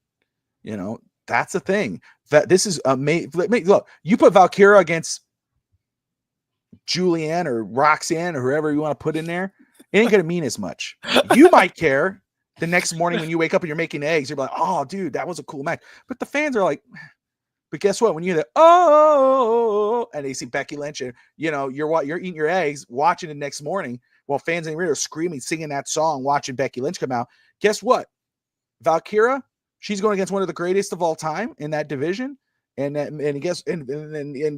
You know, that's the thing. That this is amazing. Look, you put Valkyria against Julianne or Roxanne or whoever you want to put in there, it ain't gonna mean as much. You might care the next morning when you wake up and you're making eggs, you're like, oh dude, that was a cool match. But the fans are like, but guess what? When you hear the and they see Becky Lynch, and you know, you're eating your eggs, watching it next morning while fans in the rear are screaming, singing that song, watching Becky Lynch come out. Guess what? Valkyria, she's going against one of the greatest of all time in that division. And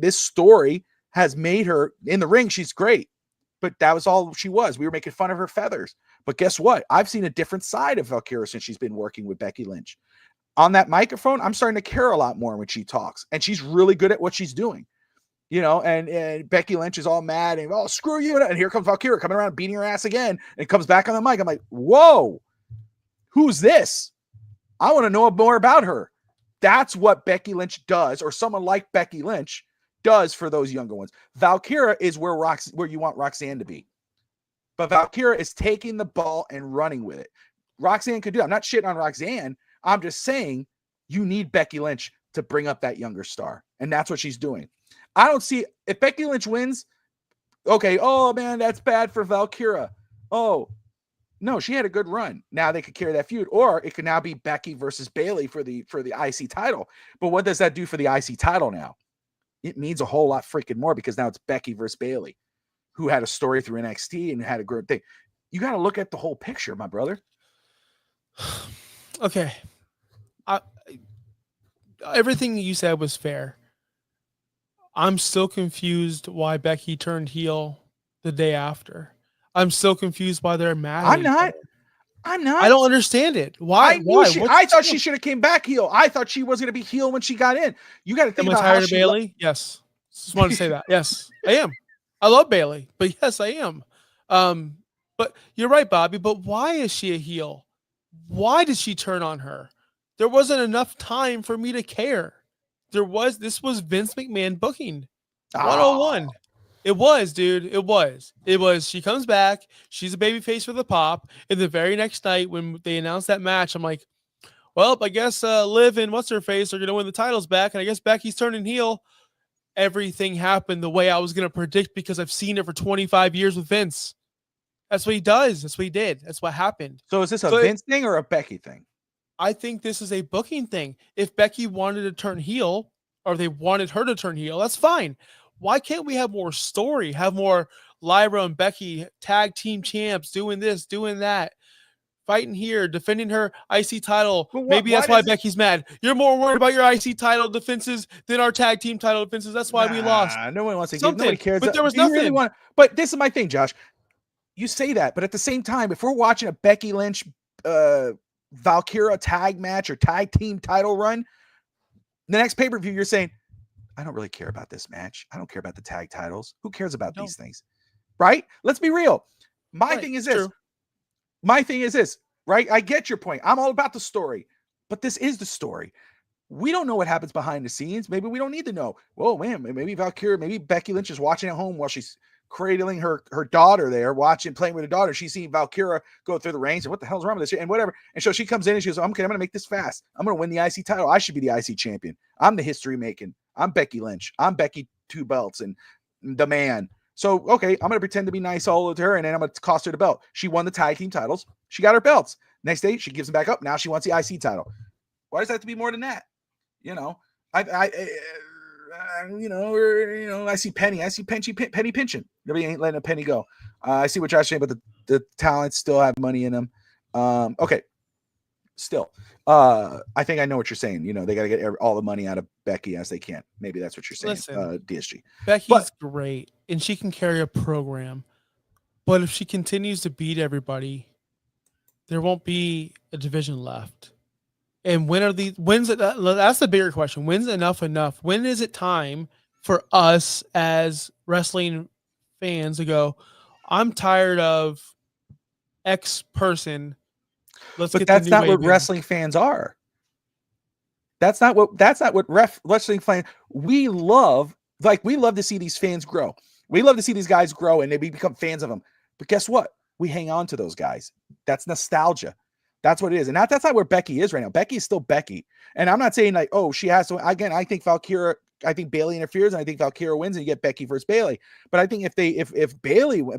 this story has made her in the ring. She's great, but that was all she was. We were making fun of her feathers. But guess what? I've seen a different side of Valkyria since she's been working with Becky Lynch. On that microphone, I'm starting to care a lot more when she talks, and she's really good at what she's doing. You know, and Becky Lynch is all mad and, oh, screw you. And here comes Valkyria coming around, beating her ass again, and comes back on the mic. I'm like, whoa, who's this? I want to know more about her. That's what Becky Lynch does, or someone like Becky Lynch does for those younger ones. Valkyria is where you want Roxanne to be. But Valkyria is taking the ball and running with it. Roxanne could do it. I'm not shitting on Roxanne. I'm just saying you need Becky Lynch to bring up that younger star. And that's what she's doing. I don't see, if Becky Lynch wins, okay, oh man, that's bad for Valkyria. Oh, no, she had a good run. Now they could carry that feud, or it could now be Becky versus Bayley for the IC title. But what does that do for the IC title now? It means a whole lot freaking more, because now it's Becky versus Bayley, who had a story through NXT and had a great thing. You got to look at the whole picture, my brother. Okay. Everything you said was fair. I'm still confused why Becky turned heel the day after. I'm still confused why they're mad. I'm not. I don't understand it. Why? I thought she should have came back heel. I thought she was going to be heel when she got in. You got to think about how she Bayley. Yes, just wanted to say that. Yes, I am. I love Bayley, but yes, I am. But you're right, Bobby. But why is she a heel? Why did she turn on her? There wasn't enough time for me to care. This was Vince McMahon booking 101. It was, dude. It was. She comes back. She's a babyface for the pop. And the very next night when they announced that match, I'm like, well, I guess Liv and what's-her-face are going to win the titles back. And I guess Becky's turning heel. Everything happened the way I was going to predict, because I've seen it for 25 years with Vince. That's what he does. That's what he did. That's what happened. So is this a Vince thing or a Becky thing? I think this is a booking thing. If Becky wanted to turn heel, or they wanted her to turn heel, that's fine. Why can't we have more story? Have more Lyra and Becky tag team champs doing this, doing that, fighting here, defending her IC title. Maybe that's why Becky's mad. You're more worried about your IC title defenses than our tag team title defenses. That's why we lost. No one wants to give. Nobody cares. But there was nothing. But this is my thing, Josh. You say that, but at the same time, if we're watching a Becky Lynch, Valkyria tag match or tag team title run, the next pay-per-view, you're saying, I don't really care about this match. I don't care about the tag titles. Who cares about these things? Right? Let's be real. My thing is this, right? I get your point. I'm all about the story, but this is the story. We don't know what happens behind the scenes. Maybe we don't need to know. Whoa, man, maybe Valkyria, maybe Becky Lynch is watching at home while she's cradling her daughter there, playing with her daughter. She's seeing Valkyria go through the range and what the hell's wrong with this and whatever. And so she comes in and she goes, okay, I'm going to make this fast. I'm going to win the IC title. I should be the IC champion. I'm the history making. I'm Becky Lynch. I'm Becky 2 belts and the man. So, okay, I'm going to pretend to be nice all with her, and then I'm going to cost her the belt. She won the tag team titles. She got her belts. Next day, she gives them back up. Now she wants the IC title. Why does that have to be more than that? You know, I I see Penny. I see Penny pinching. Nobody ain't letting a penny go. I see what Josh saying, but the talents still have money in them. Okay. Still, I think I know what you're saying. They got to get all the money out of Becky as they can. Maybe that's what you're saying. Listen, DSG. Becky's great, and she can carry a program. But if she continues to beat everybody, there won't be a division left. And when's it? That's the bigger question. When's enough? When is it time for us as wrestling fans to go, I'm tired of X person. But that's not what wrestling fans are. That's not what wrestling fans. We love to see these fans grow. We love to see these guys grow and they become fans of them. But guess what? We hang on to those guys. That's nostalgia. That's what it is. And that's not where Becky is right now. Becky is still Becky. And I'm not saying she has to. Again, I think Bayley interferes and I think Valkyria wins and you get Becky versus Bayley. But I think if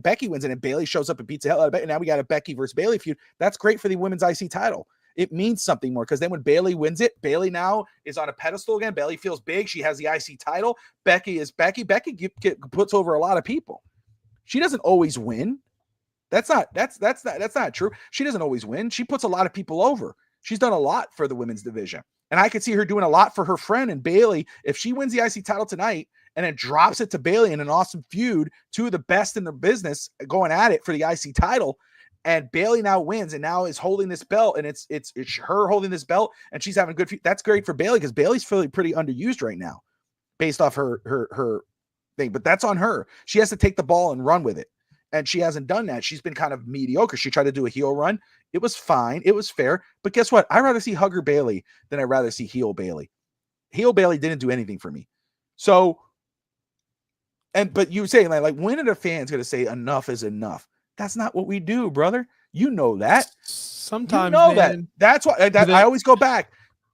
Becky wins and Bayley shows up and beats the hell out of Becky, and now we got a Becky versus Bayley feud, that's great for the women's IC title. It means something more because then when Bayley wins it, Bayley now is on a pedestal again. Bayley feels big. She has the IC title. Becky is Becky. Becky puts over a lot of people. She doesn't always win. That's not true. She doesn't always win. She puts a lot of people over. She's done a lot for the women's division. And I could see her doing a lot for her friend and Bayley. If she wins the IC title tonight and then drops it to Bayley in an awesome feud, two of the best in the business going at it for the IC title, and Bayley now wins and now is holding this belt, and it's her holding this belt, and she's having a good feud. That's great for Bayley because Bayley's feeling pretty underused right now based off her thing. But that's on her. She has to take the ball and run with it. And she hasn't done that. She's been kind of mediocre. She tried to do a heel run. It was fine. It was fair. But guess what? I'd rather see Hugger Bayley than I'd rather see heel Bayley. Heel Bayley didn't do anything for me. So, but you say like when are the fans going to say enough is enough? That's not what we do, brother. You know that. Sometimes you know that. That's why I always go back.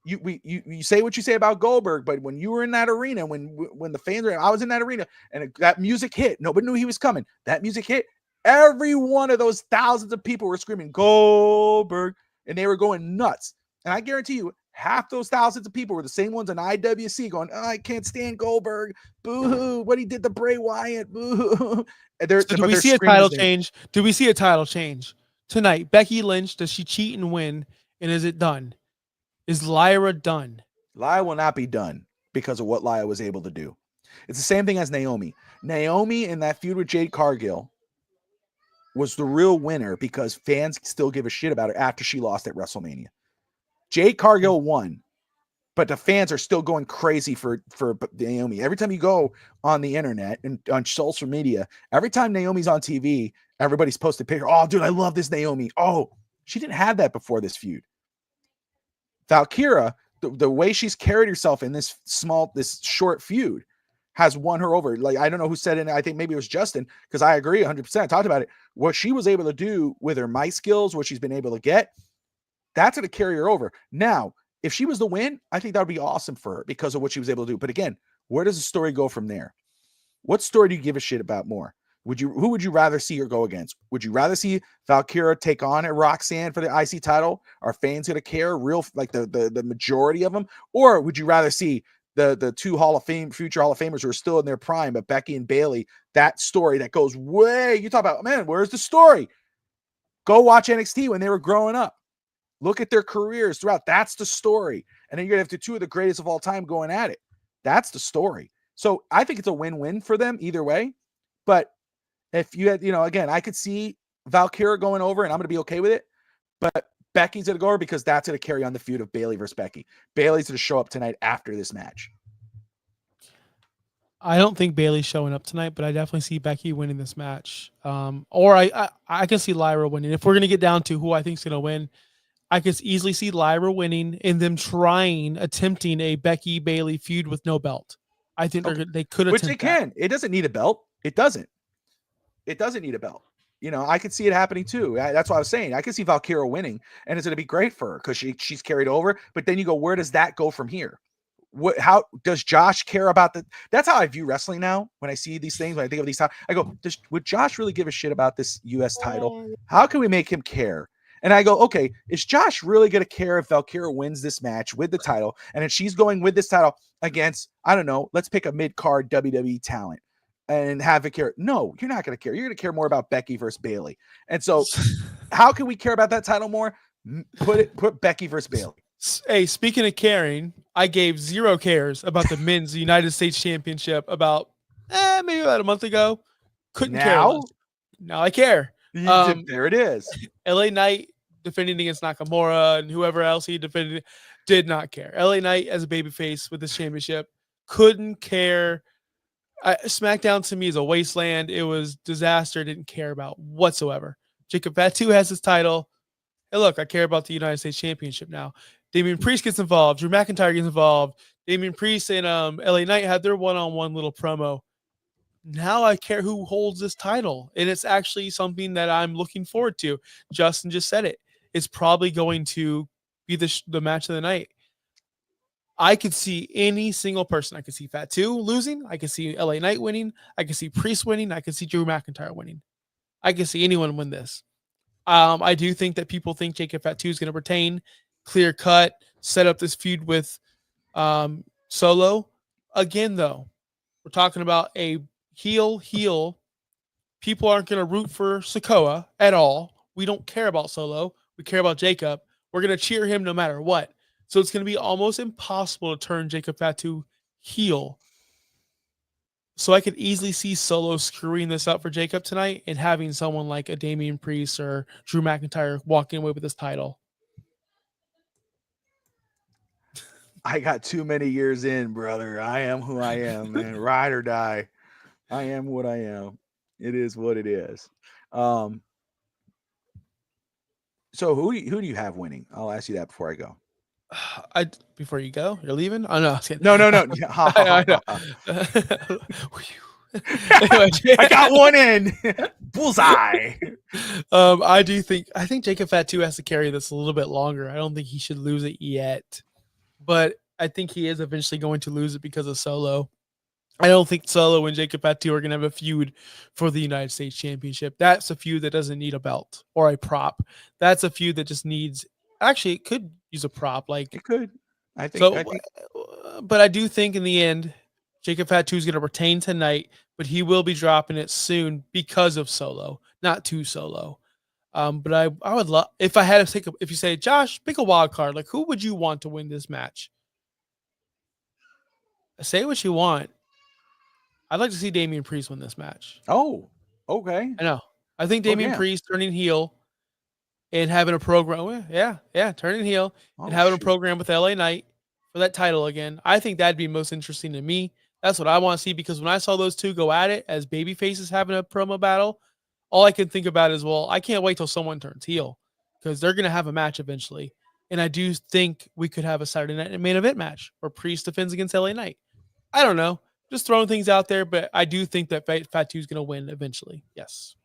You say what you say about Goldberg, but when you were in that arena, when the fans were, I was in that arena, and that music hit. Nobody knew he was coming. That music hit. Every one of those thousands of people were screaming Goldberg, and they were going nuts. And I guarantee you, half those thousands of people were the same ones on IWC going, "Oh, I can't stand Goldberg. Boo-hoo. What he did to Bray Wyatt. Boo-hoo." So do we see a title change? Do we see a title change tonight? Becky Lynch, does she cheat and win? And is it done? Is Lyra done? Lyra will not be done because of what Lyra was able to do. It's the same thing as Naomi. Naomi in that feud with Jade Cargill was the real winner because fans still give a shit about her after she lost at WrestleMania. Jade Cargill won, but the fans are still going crazy for Naomi. Every time you go on the internet and on social media, every time Naomi's on TV, everybody's posting pictures. Oh, dude, I love this Naomi. Oh, she didn't have that before this feud. Valkyria, the way she's carried herself in this short feud has won her over. Like, I don't know who said it. I think maybe it was Justin, because I agree 100%. I talked about it. What she was able to do with her mic skills, what she's been able to get, that's going to carry her over. Now, if she was the win, I think that would be awesome for her because of what she was able to do. But again, where does the story go from there? What story do you give a shit about more? Who would you rather see her go against? Would you rather see Valkyria take on a Roxanne for the IC title? Are fans going to care like the majority of them? Or would you rather see the two future Hall of Famers who are still in their prime, but Becky and Bayley, that story that goes way, you talk about, man, where's the story? Go watch NXT when they were growing up. Look at their careers throughout. That's the story. And then you're going to have the two of the greatest of all time going at it. That's the story. So I think it's a win-win for them either way. But if you had, again, I could see Valkyria going over and I'm going to be okay with it. But Becky's going to go over because that's going to carry on the feud of Bayley versus Becky. Bayley's going to show up tonight after this match. I don't think Bayley's showing up tonight, but I definitely see Becky winning this match. Or I can see Lyra winning. If we're going to get down to who I think is going to win, I could easily see Lyra winning and them attempting a Becky Bayley feud with no belt. I think they could attempt Which they can. It doesn't need a belt. It doesn't need a belt. I could see it happening too. That's what I was saying. I could see Valkyria winning, and it's going to be great for her because she's carried over. But then you go, where does that go from here? How does Josh care about that's how I view wrestling now. When I see these things, when I think of these times, I go, would Josh really give a shit about this U.S. title? How can we make him care? And I go, okay, is Josh really going to care if Valkyria wins this match with the title? And if she's going with this title against, I don't know, let's pick a mid-card WWE talent and have it care. No, you're not going to care. You're going to care more about Becky versus Bayley. And so how can we care about that title more? Put Becky versus Bayley. Hey, speaking of caring, I gave 0 cares about the men's United States Championship about maybe about a month ago. Couldn't care less. Now I care. There it is. LA Knight defending against Nakamura and whoever else he defended, did not care. LA Knight as a babyface with this championship, couldn't care. SmackDown to me is a wasteland. It was disaster. Didn't care about whatsoever. Jacob Fatu has his title. Hey, look, I care about the United States Championship now. Damian Priest gets involved. Drew McIntyre gets involved. Damian Priest and LA Knight had their one-on-one little promo. Now I care who holds this title. And it's actually something that I'm looking forward to. Justin just said it. It's probably going to be the match of the night. I could see any single person. I could see Fatu losing. I could see LA Knight winning. I could see Priest winning. I could see Drew McIntyre winning. I could see anyone win this. I do think that people think Jacob Fatu is going to retain, clear cut, set up this feud with Solo. Again, though, we're talking about a heel. People aren't going to root for Sikoa at all. We don't care about Solo. We care about Jacob. We're going to cheer him no matter what. So it's going to be almost impossible to turn Jacob Fatu heel. So I could easily see Solo screwing this up for Jacob tonight and having someone like a Damian Priest or Drew McIntyre walking away with this title. I got too many years in, brother. I am who I am, man. Ride or die. I am what I am. It is what it is. So who do you have winning? I'll ask you that before I go. Before you go, you're leaving? Oh no, no. I got one in. Bullseye. I think Jacob Fatu has to carry this a little bit longer. I don't think he should lose it yet, but I think he is eventually going to lose it because of Solo. I don't think Solo and Jacob Fatu are going to have a feud for the United States Championship. That's a feud that doesn't need a belt or a prop. That's a feud that just needs. Actually, it could use a prop. Like it could. I think. But I do think in the end, Jacob Fatu is going to retain tonight, but he will be dropping it soon because of Solo, not to Solo. But I would love if I had to if you say, Josh, pick a wild card. Like, who would you want to win this match? Say what you want. I'd like to see Damian Priest win this match. Oh, okay. I know. I think Damian Priest turning heel and having a program. Turning heel and having a program with LA Knight for that title again. I think that'd be most interesting to me. That's what I want to see, because when I saw those two go at it as baby faces having a promo battle, all I can think about is, well, I can't wait till someone turns heel, because they're going to have a match eventually. And I do think we could have a Saturday night main event match where Priest defends against LA Knight. I don't know. Just throwing things out there, but I do think that Fatu is going to win eventually. Yes.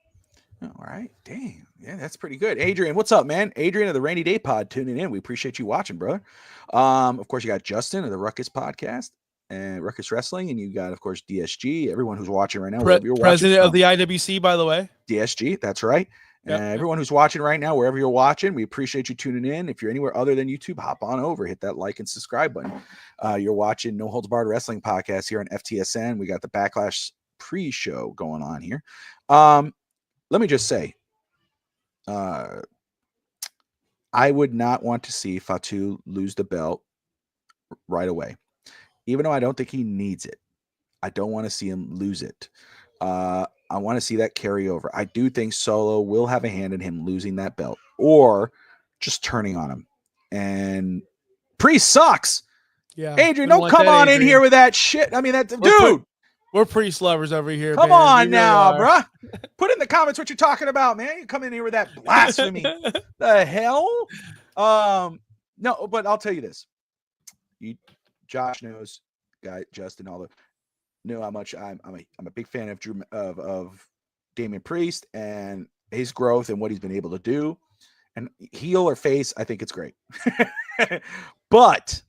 All right. Dang. Yeah, that's pretty good. Adrian, what's up, man? Adrian of the Rainy Day Pod tuning in. We appreciate you watching, brother. Of course, you got Justin of the Ruckus Podcast and Ruckus Wrestling, and you got, of course, DSG. Everyone who's watching right now, president of the IWC, by the way. DSG, that's right. Yep. Everyone who's watching right now, wherever you're watching, we appreciate you tuning in. If you're anywhere other than YouTube, hop on over, hit that like and subscribe button. You're watching No Holds Barred Wrestling Podcast here on FTSN. We got the Backlash pre-show going on here. Let me just say, I would not want to see Fatu lose the belt right away, even though I don't think he needs it. I don't want to see him lose it. I want to see that carry over. I do think Solo will have a hand in him losing that belt or just turning on him. And Priest sucks. Yeah, Adrian, don't come on in here with that shit. I mean, dude. We're Priest lovers over here. Come on now, bruh. Put in the comments what you're talking about, man. You come in here with that blasphemy. The hell? No, but I'll tell you this. Josh knows, Justin, all the know how much I'm a big fan of of Damian Priest and his growth and what he's been able to do. And heel or face, I think it's great. But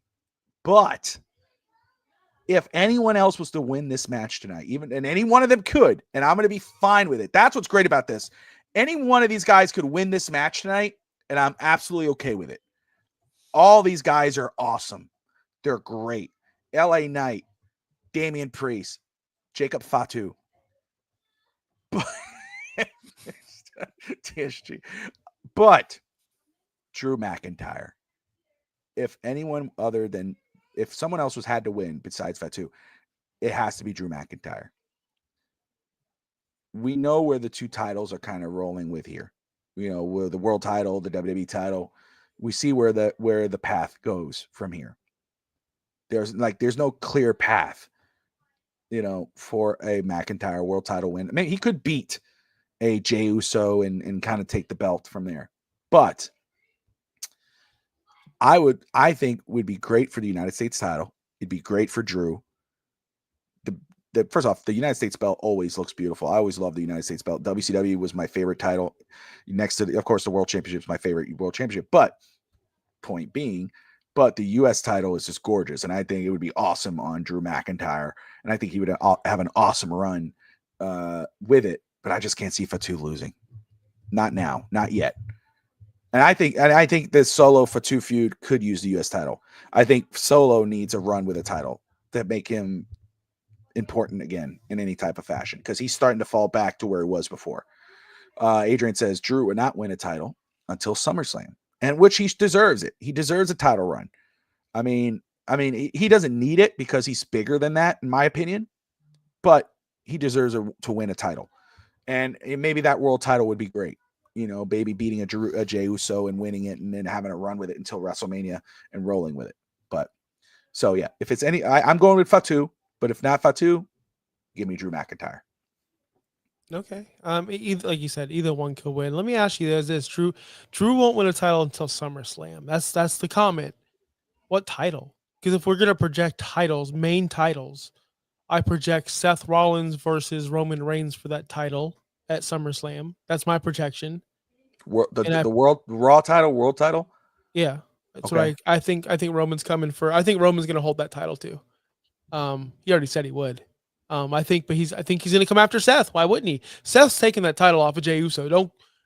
if anyone else was to win this match tonight, and any one of them could, and I'm going to be fine with it. That's what's great about this. Any one of these guys could win this match tonight, and I'm absolutely okay with it. All these guys are awesome. They're great. LA Knight, Damian Priest, Jacob Fatu. TSG. But Drew McIntyre. If someone else had to win besides Fatu, it has to be Drew McIntyre. We know where the two titles are kind of rolling with here. Where the world title, the WWE title. We see where the path goes from here. There's no clear path, for a McIntyre world title win. I mean, he could beat a Jey Uso and kind of take the belt from there. But I think would be great for the United States title. It'd be great for Drew. First off, the United States belt always looks beautiful. I always love the United States belt. WCW was my favorite title. Next to, of course, the World Championship is my favorite World Championship. But point being, the U.S. title is just gorgeous. And I think it would be awesome on Drew McIntyre. And I think he would have an awesome run with it. But I just can't see Fatu losing. Not now. Not yet. And I think this Solo Fatu feud could use the U.S. title. I think Solo needs a run with a title to make him important again in any type of fashion, because he's starting to fall back to where he was before. Adrian says Drew would not win a title until SummerSlam, and which he deserves it. He deserves a title run. I mean, he doesn't need it because he's bigger than that, in my opinion, but he deserves to win a title. And maybe that world title would be great. Baby beating a Jey Uso and winning it and then having a run with it until WrestleMania and rolling with it. But so, yeah, if it's I'm going with Fatu, but if not Fatu, give me Drew McIntyre. Okay. Like you said, either one could win. Let me ask you this. Drew won't win a title until SummerSlam. That's the comment. What title? Because if we're going to project titles, main titles, I project Seth Rollins versus Roman Reigns for that title at SummerSlam. That's my projection. The world title. Yeah, that's okay. What I think. I think Roman's coming for. I think Roman's going to hold that title too. He already said he would. I think he's going to come after Seth. Why wouldn't he? Seth's taking that title off of Jey Uso.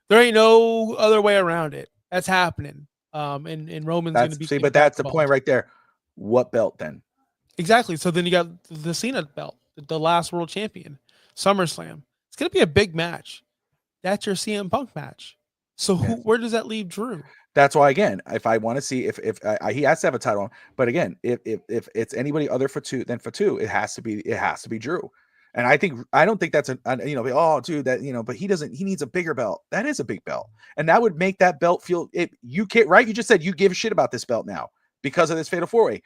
There ain't no other way around it. That's happening. And Roman's going to be. See, but that's the point right there. What belt then? Exactly. So then you got the Cena belt, the last world champion, SummerSlam. It's going to be a big match. That's your CM Punk match. So where does that leave Drew? That's why, again, if I want to see if he has to have a title on, but again, if it's anybody other than Fatu, it has to be Drew. And I don't think that's but he needs a bigger belt. That is a big belt. And that would make that belt feel you can't, right? You just said you give a shit about this belt now because of this Fatal 4-Way.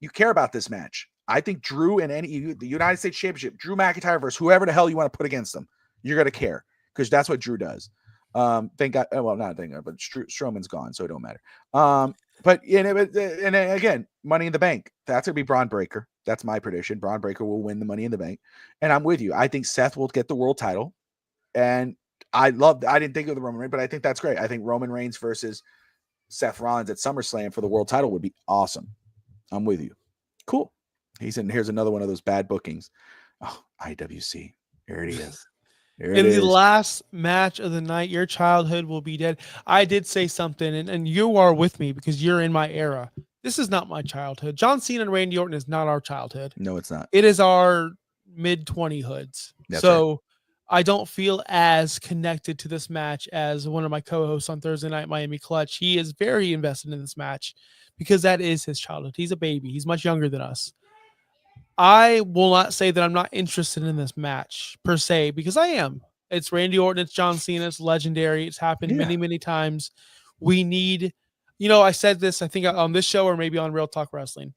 You care about this match. I think Drew and the United States Championship, Drew McIntyre versus whoever the hell you want to put against them, you're going to care because that's what Drew does. Thank God. Well, not thank God, but Strowman's gone, so it don't matter. But again, Money in the Bank. That's gonna be Braun Breaker. That's my prediction. Braun Breaker will win the Money in the Bank, and I'm with you. I think Seth will get the world title, and I didn't think of the Roman Reigns, but I think that's great. I think Roman Reigns versus Seth Rollins at SummerSlam for the world title would be awesome. I'm with you. Cool. Here's another one of those bad bookings. Oh, IWC. Here it is. In the last match of the night, your childhood will be dead. I did say something, and you are with me because you're in my era. This is not my childhood. John Cena and Randy Orton is not our childhood. No, it's not. It is our mid-20hoods. So right. I don't feel as connected to this match as one of my co-hosts on Thursday Night Miami Clutch. He is very invested in this match because that is his childhood. He's a baby. He's much younger than us. I will not say that I'm not interested in this match per se, because I am. It's Randy Orton, it's John Cena, it's legendary. It's happened many, many times. We need, I said this, I think on this show or maybe on Real Talk Wrestling.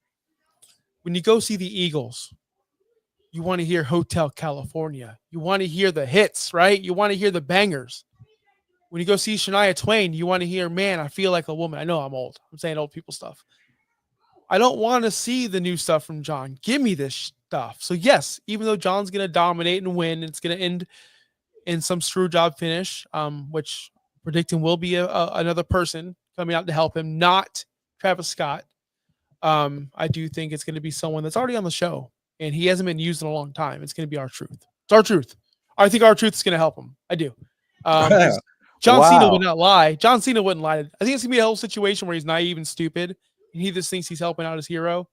When you go see the Eagles, you want to hear Hotel California. You want to hear the hits, right? You want to hear the bangers. When you go see Shania Twain, you want to hear, man, I feel like a woman. I know I'm old. I'm saying old people stuff. I don't want to see the new stuff from John. Give me this stuff. So yes, even though John's going to dominate and win, it's going to end in some screw job finish, which predicting will be another person coming out to help him, not Travis Scott. I do think it's going to be someone that's already on the show and he hasn't been used in a long time. It's going to be R-Truth. It's R-Truth. I think R-Truth is going to help him. I do. John Cena Wow. would not lie. John Cena wouldn't lie. I think it's gonna be a whole situation where he's naive and stupid, and he just thinks he's helping out his hero.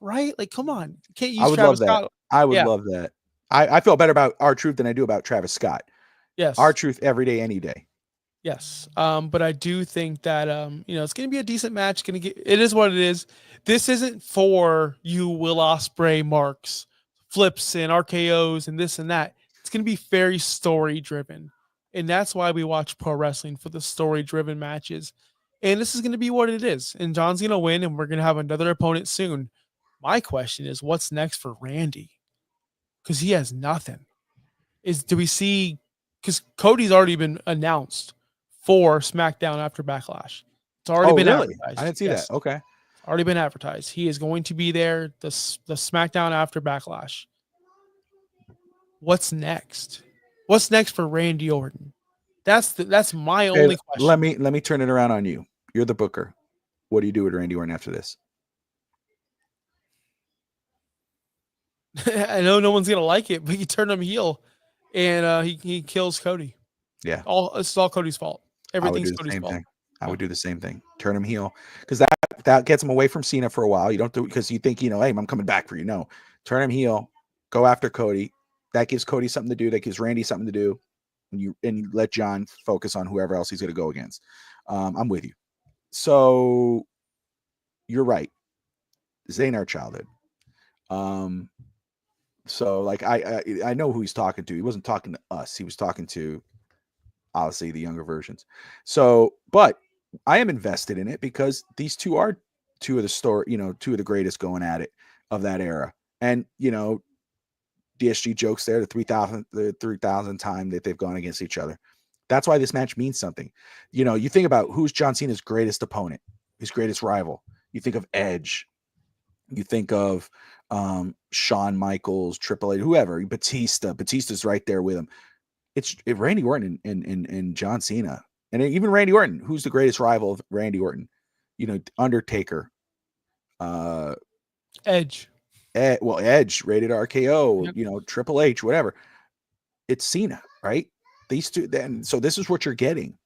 Right? Like, come on. You can't I use would love Travis that. Scott. I would Yeah. love that. I feel better about R-Truth than I do about Travis Scott. Yes. R-Truth every day, any day. Yes. But I do think that it's gonna be a decent match. It is what it is. This isn't for you, Will Ospreay marks, flips and RKOs and this and that. It's gonna be very story driven. And that's why we watch pro wrestling, for the story driven matches. And this is gonna be what it is. And John's gonna win, and we're gonna have another opponent soon. My question is, what's next for Randy? Because he has nothing. Do we see, because Cody's already been announced for SmackDown after Backlash. It's already been advertised. I didn't see that. Okay. Already been advertised. He is going to be there the SmackDown after Backlash. What's next? What's next for Randy Orton? That's my only question. Let me turn it around on you. You're the booker. What do you do with Randy Orton after this? I know no one's gonna like it, but you turn him heel, and he kills Cody. Yeah. It's all Cody's fault. Everything's Cody's fault. I would do the same thing. Turn him heel, because that gets him away from Cena for a while. You don't do it because you think, hey, I'm coming back for you. No, turn him heel. Go after Cody. That gives Cody something to do. That gives Randy something to do. And you let John focus on whoever else he's going to go against. I'm with you. So you're right. This ain't our childhood. So like I know who he's talking to. He wasn't talking to us. He was talking to obviously the younger versions. So, but I am invested in it because these two are two of the greatest going at it of that era. And DSG jokes there, the 3,000 time that they've gone against each other. That's why this match means something. You think about who's John Cena's greatest opponent, his greatest rival. You think of Edge. You think of Shawn Michaels, Triple H, whoever, Batista. Batista's right there with him. It's Randy Orton and John Cena. And even Randy Orton, who's the greatest rival of Randy Orton? Undertaker. Edge. Edge, rated RKO, Yep. Triple H, whatever. It's Cena, right? These two. Then, so this is what you're getting.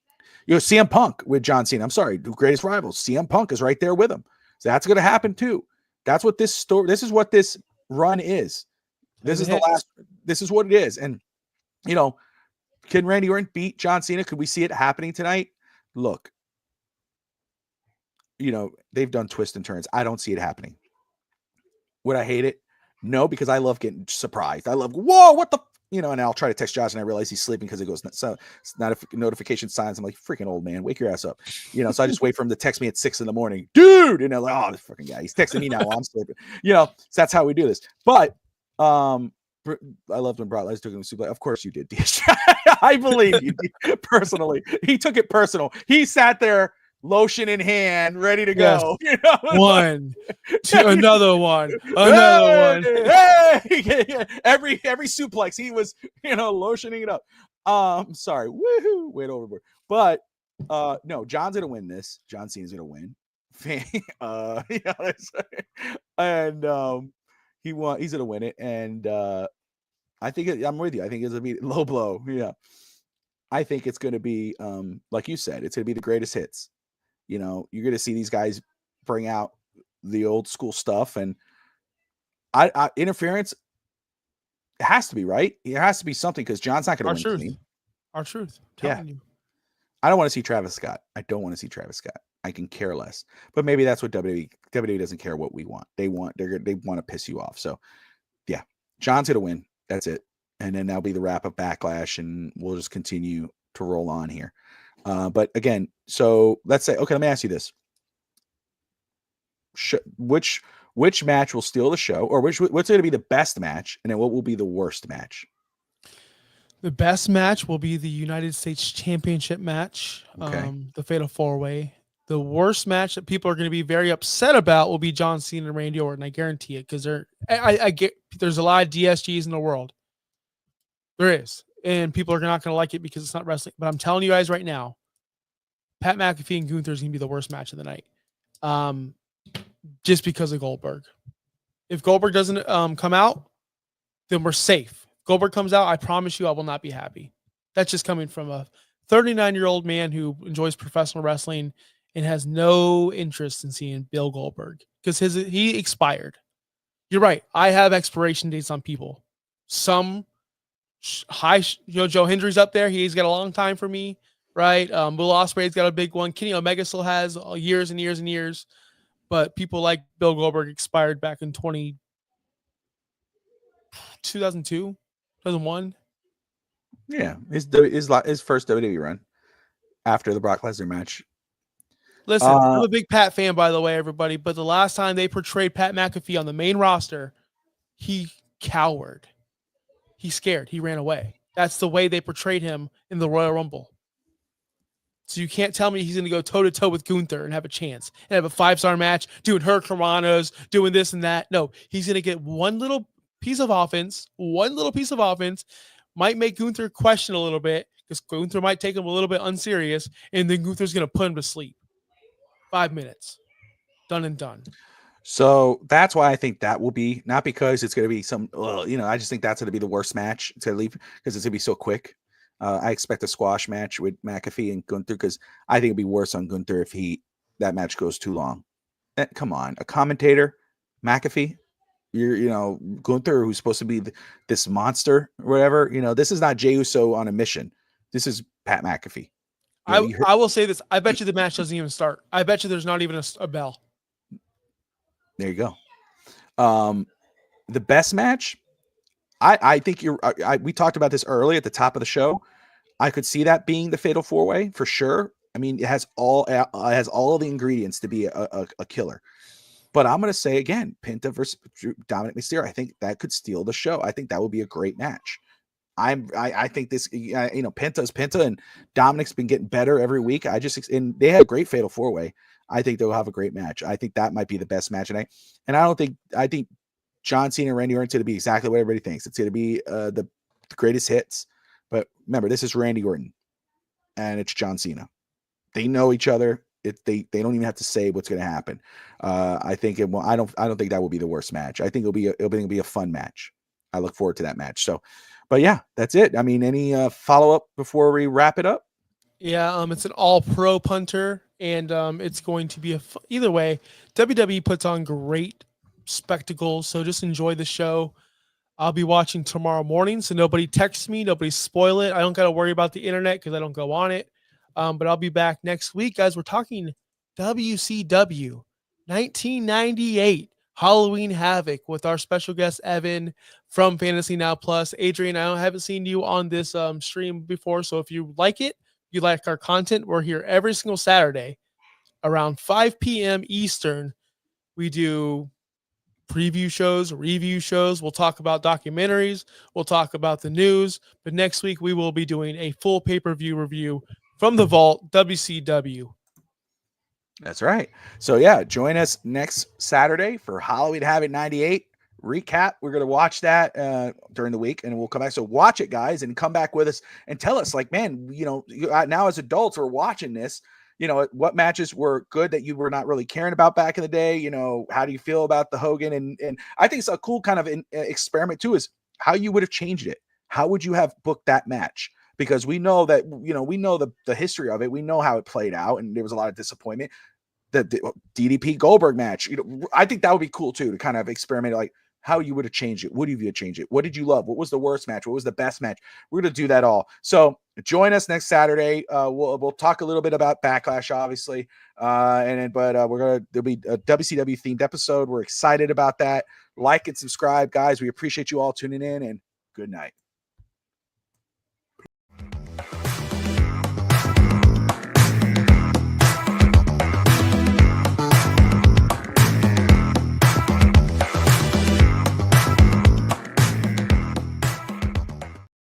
CM Punk with John Cena. I'm sorry, the greatest rivals. CM Punk is right there with him. So that's going to happen too. That's what this story. This is what this run is. This is the last. This is what it is. And can Randy Orton beat John Cena? Could we see it happening tonight? Look, they've done twists and turns. I don't see it happening. Would I hate it? No, because I love getting surprised. I love, whoa, what the, and I'll try to text Josh and I realize he's sleeping because it goes, so it's not a notification signs. I'm like, freaking old man, wake your ass up. So I just wait for him to text me at 6 a.m, dude. And they're like, oh, this fucking guy, he's texting me now while I'm sleeping. So that's how we do this. But, I loved when Brock Lesnar took him to suplex. Of course you did, DSG. I believe you personally. He took it personal. He sat there, lotion in hand, ready to go. One, two, another one. Hey! Every suplex, he was, lotioning it up. Sorry, woohoo, wait overboard. But no, John's gonna win this. John Cena's gonna win. And he's gonna win it. And I think I'm with you. I think it's gonna be low blow. Yeah, I think it's gonna be like you said, it's gonna be the greatest hits. You're going to see these guys bring out the old school stuff, and I interference. It has to be, right. It has to be something because John's not going to win clean. Our truth. You. I don't want to see Travis Scott. I don't want to see Travis Scott. I can care less. But maybe that's what WWE doesn't care what we want. They want to piss you off. So yeah, John's going to win. That's it. And then that'll be the wrap of Backlash, and we'll just continue to roll on here. But again, so let's say, okay, let me ask you this. Which match will steal the show, or what's going to be the best match? And then what will be the worst match? The best match will be the United States Championship match. Okay. The Fatal 4-Way. The worst match that people are going to be very upset about will be John Cena and Randy Orton. I guarantee it. Cause there's a lot of DSGs in the world. There is. And people are not going to like it because it's not wrestling. But I'm telling you guys right now, Pat McAfee and Gunther is going to be the worst match of the night. Just because of Goldberg. If Goldberg doesn't come out, then we're safe. Goldberg comes out, I promise you I will not be happy. That's just coming from a 39-year-old man who enjoys professional wrestling and has no interest in seeing Bill Goldberg because he expired. You're right. I have expiration dates on people. Some Joe Hendry's up there. He's got a long time for me, right? Will Ospreay's got a big one. Kenny Omega still has years and years and years. But people like Bill Goldberg expired back in 2002, 2001. Yeah, his first WWE run after the Brock Lesnar match. Listen, I'm a big Pat fan, by the way, everybody. But the last time they portrayed Pat McAfee on the main roster, he cowered. He scared. He ran away. That's the way they portrayed him in the Royal Rumble. So you can't tell me he's going to go toe-to-toe with Gunther and have a chance and have a 5-star match, doing hurricanranas, doing this and that. No, he's going to get one little piece of offense, might make Gunther question a little bit because Gunther might take him a little bit unserious, and then Gunther's going to put him to sleep. 5 minutes. Done and done. So that's why I think that will be, not because it's going to be some, I just think that's going to be the worst match. It's going to leave because it's going to be so quick. I expect a squash match with McAfee and Gunther because I think it'd be worse on Gunther if that match goes too long. Come on, a commentator, McAfee, Gunther, who's supposed to be this monster or whatever. This is not Jey Uso on a mission. This is Pat McAfee. I will say this. I bet you the match doesn't even start. I bet you there's not even a bell. There you go. The best match, I think we talked about this early at the top of the show. I could see that being the Fatal 4-Way for sure. I mean, it has all of the ingredients to be a killer. But I'm going to say again, Penta versus Dominik Mysterio. I think that could steal the show. I think that would be a great match. I think this, Penta's Penta, and Dominik's been getting better every week. And they had a great Fatal 4-Way. I think they'll have a great match. I think that might be the best match. I think John Cena and Randy Orton's going to be exactly what everybody thinks. It's going to be the greatest hits. But remember, this is Randy Orton and it's John Cena. They know each other. They don't even have to say what's going to happen. I think it will. I don't think that will be the worst match. I think it'll be a fun match. I look forward to that match. So, but yeah, that's it. I mean, any follow up before we wrap it up? Yeah, it's an all-pro punter, and it's going to be either way. WWE puts on great spectacles, so just enjoy the show. I'll be watching tomorrow morning, so nobody texts me, nobody spoil it. I don't got to worry about the internet because I don't go on it. But I'll be back next week, guys. We're talking WCW 1998 Halloween Havoc with our special guest Evan from Fantasy Now Plus. Adrian, I haven't seen you on this stream before, so if you like it, you like our content, we're here every single Saturday around 5 p.m. Eastern. We do preview shows, review shows. We'll talk about documentaries. We'll talk about the news. But next week, we will be doing a full pay-per-view review from the Vault, WCW. That's right. So, yeah, join us next Saturday for Halloween Havoc 98 recap. We're going to watch that during the week, and we'll come back. So watch it, guys, and come back with us and tell us, like, man, now as adults, we're watching this. What matches were good that you were not really caring about back in the day? How do you feel about the Hogan? And I think it's a cool kind of experiment too, is how you would have changed it. How would you have booked that match? Because we know that, we know the history of it. We know how it played out, and there was a lot of disappointment. The DDP Goldberg match, I think that would be cool too, to kind of experiment, like how you would have changed it. Would you have changed it? What did you love? What was the worst match? What was the best match? We're going to do that all. So join us next Saturday. We'll talk a little bit about Backlash, obviously. There'll be a WCW themed episode. We're excited about that. Like and subscribe, guys. We appreciate you all tuning in, and good night.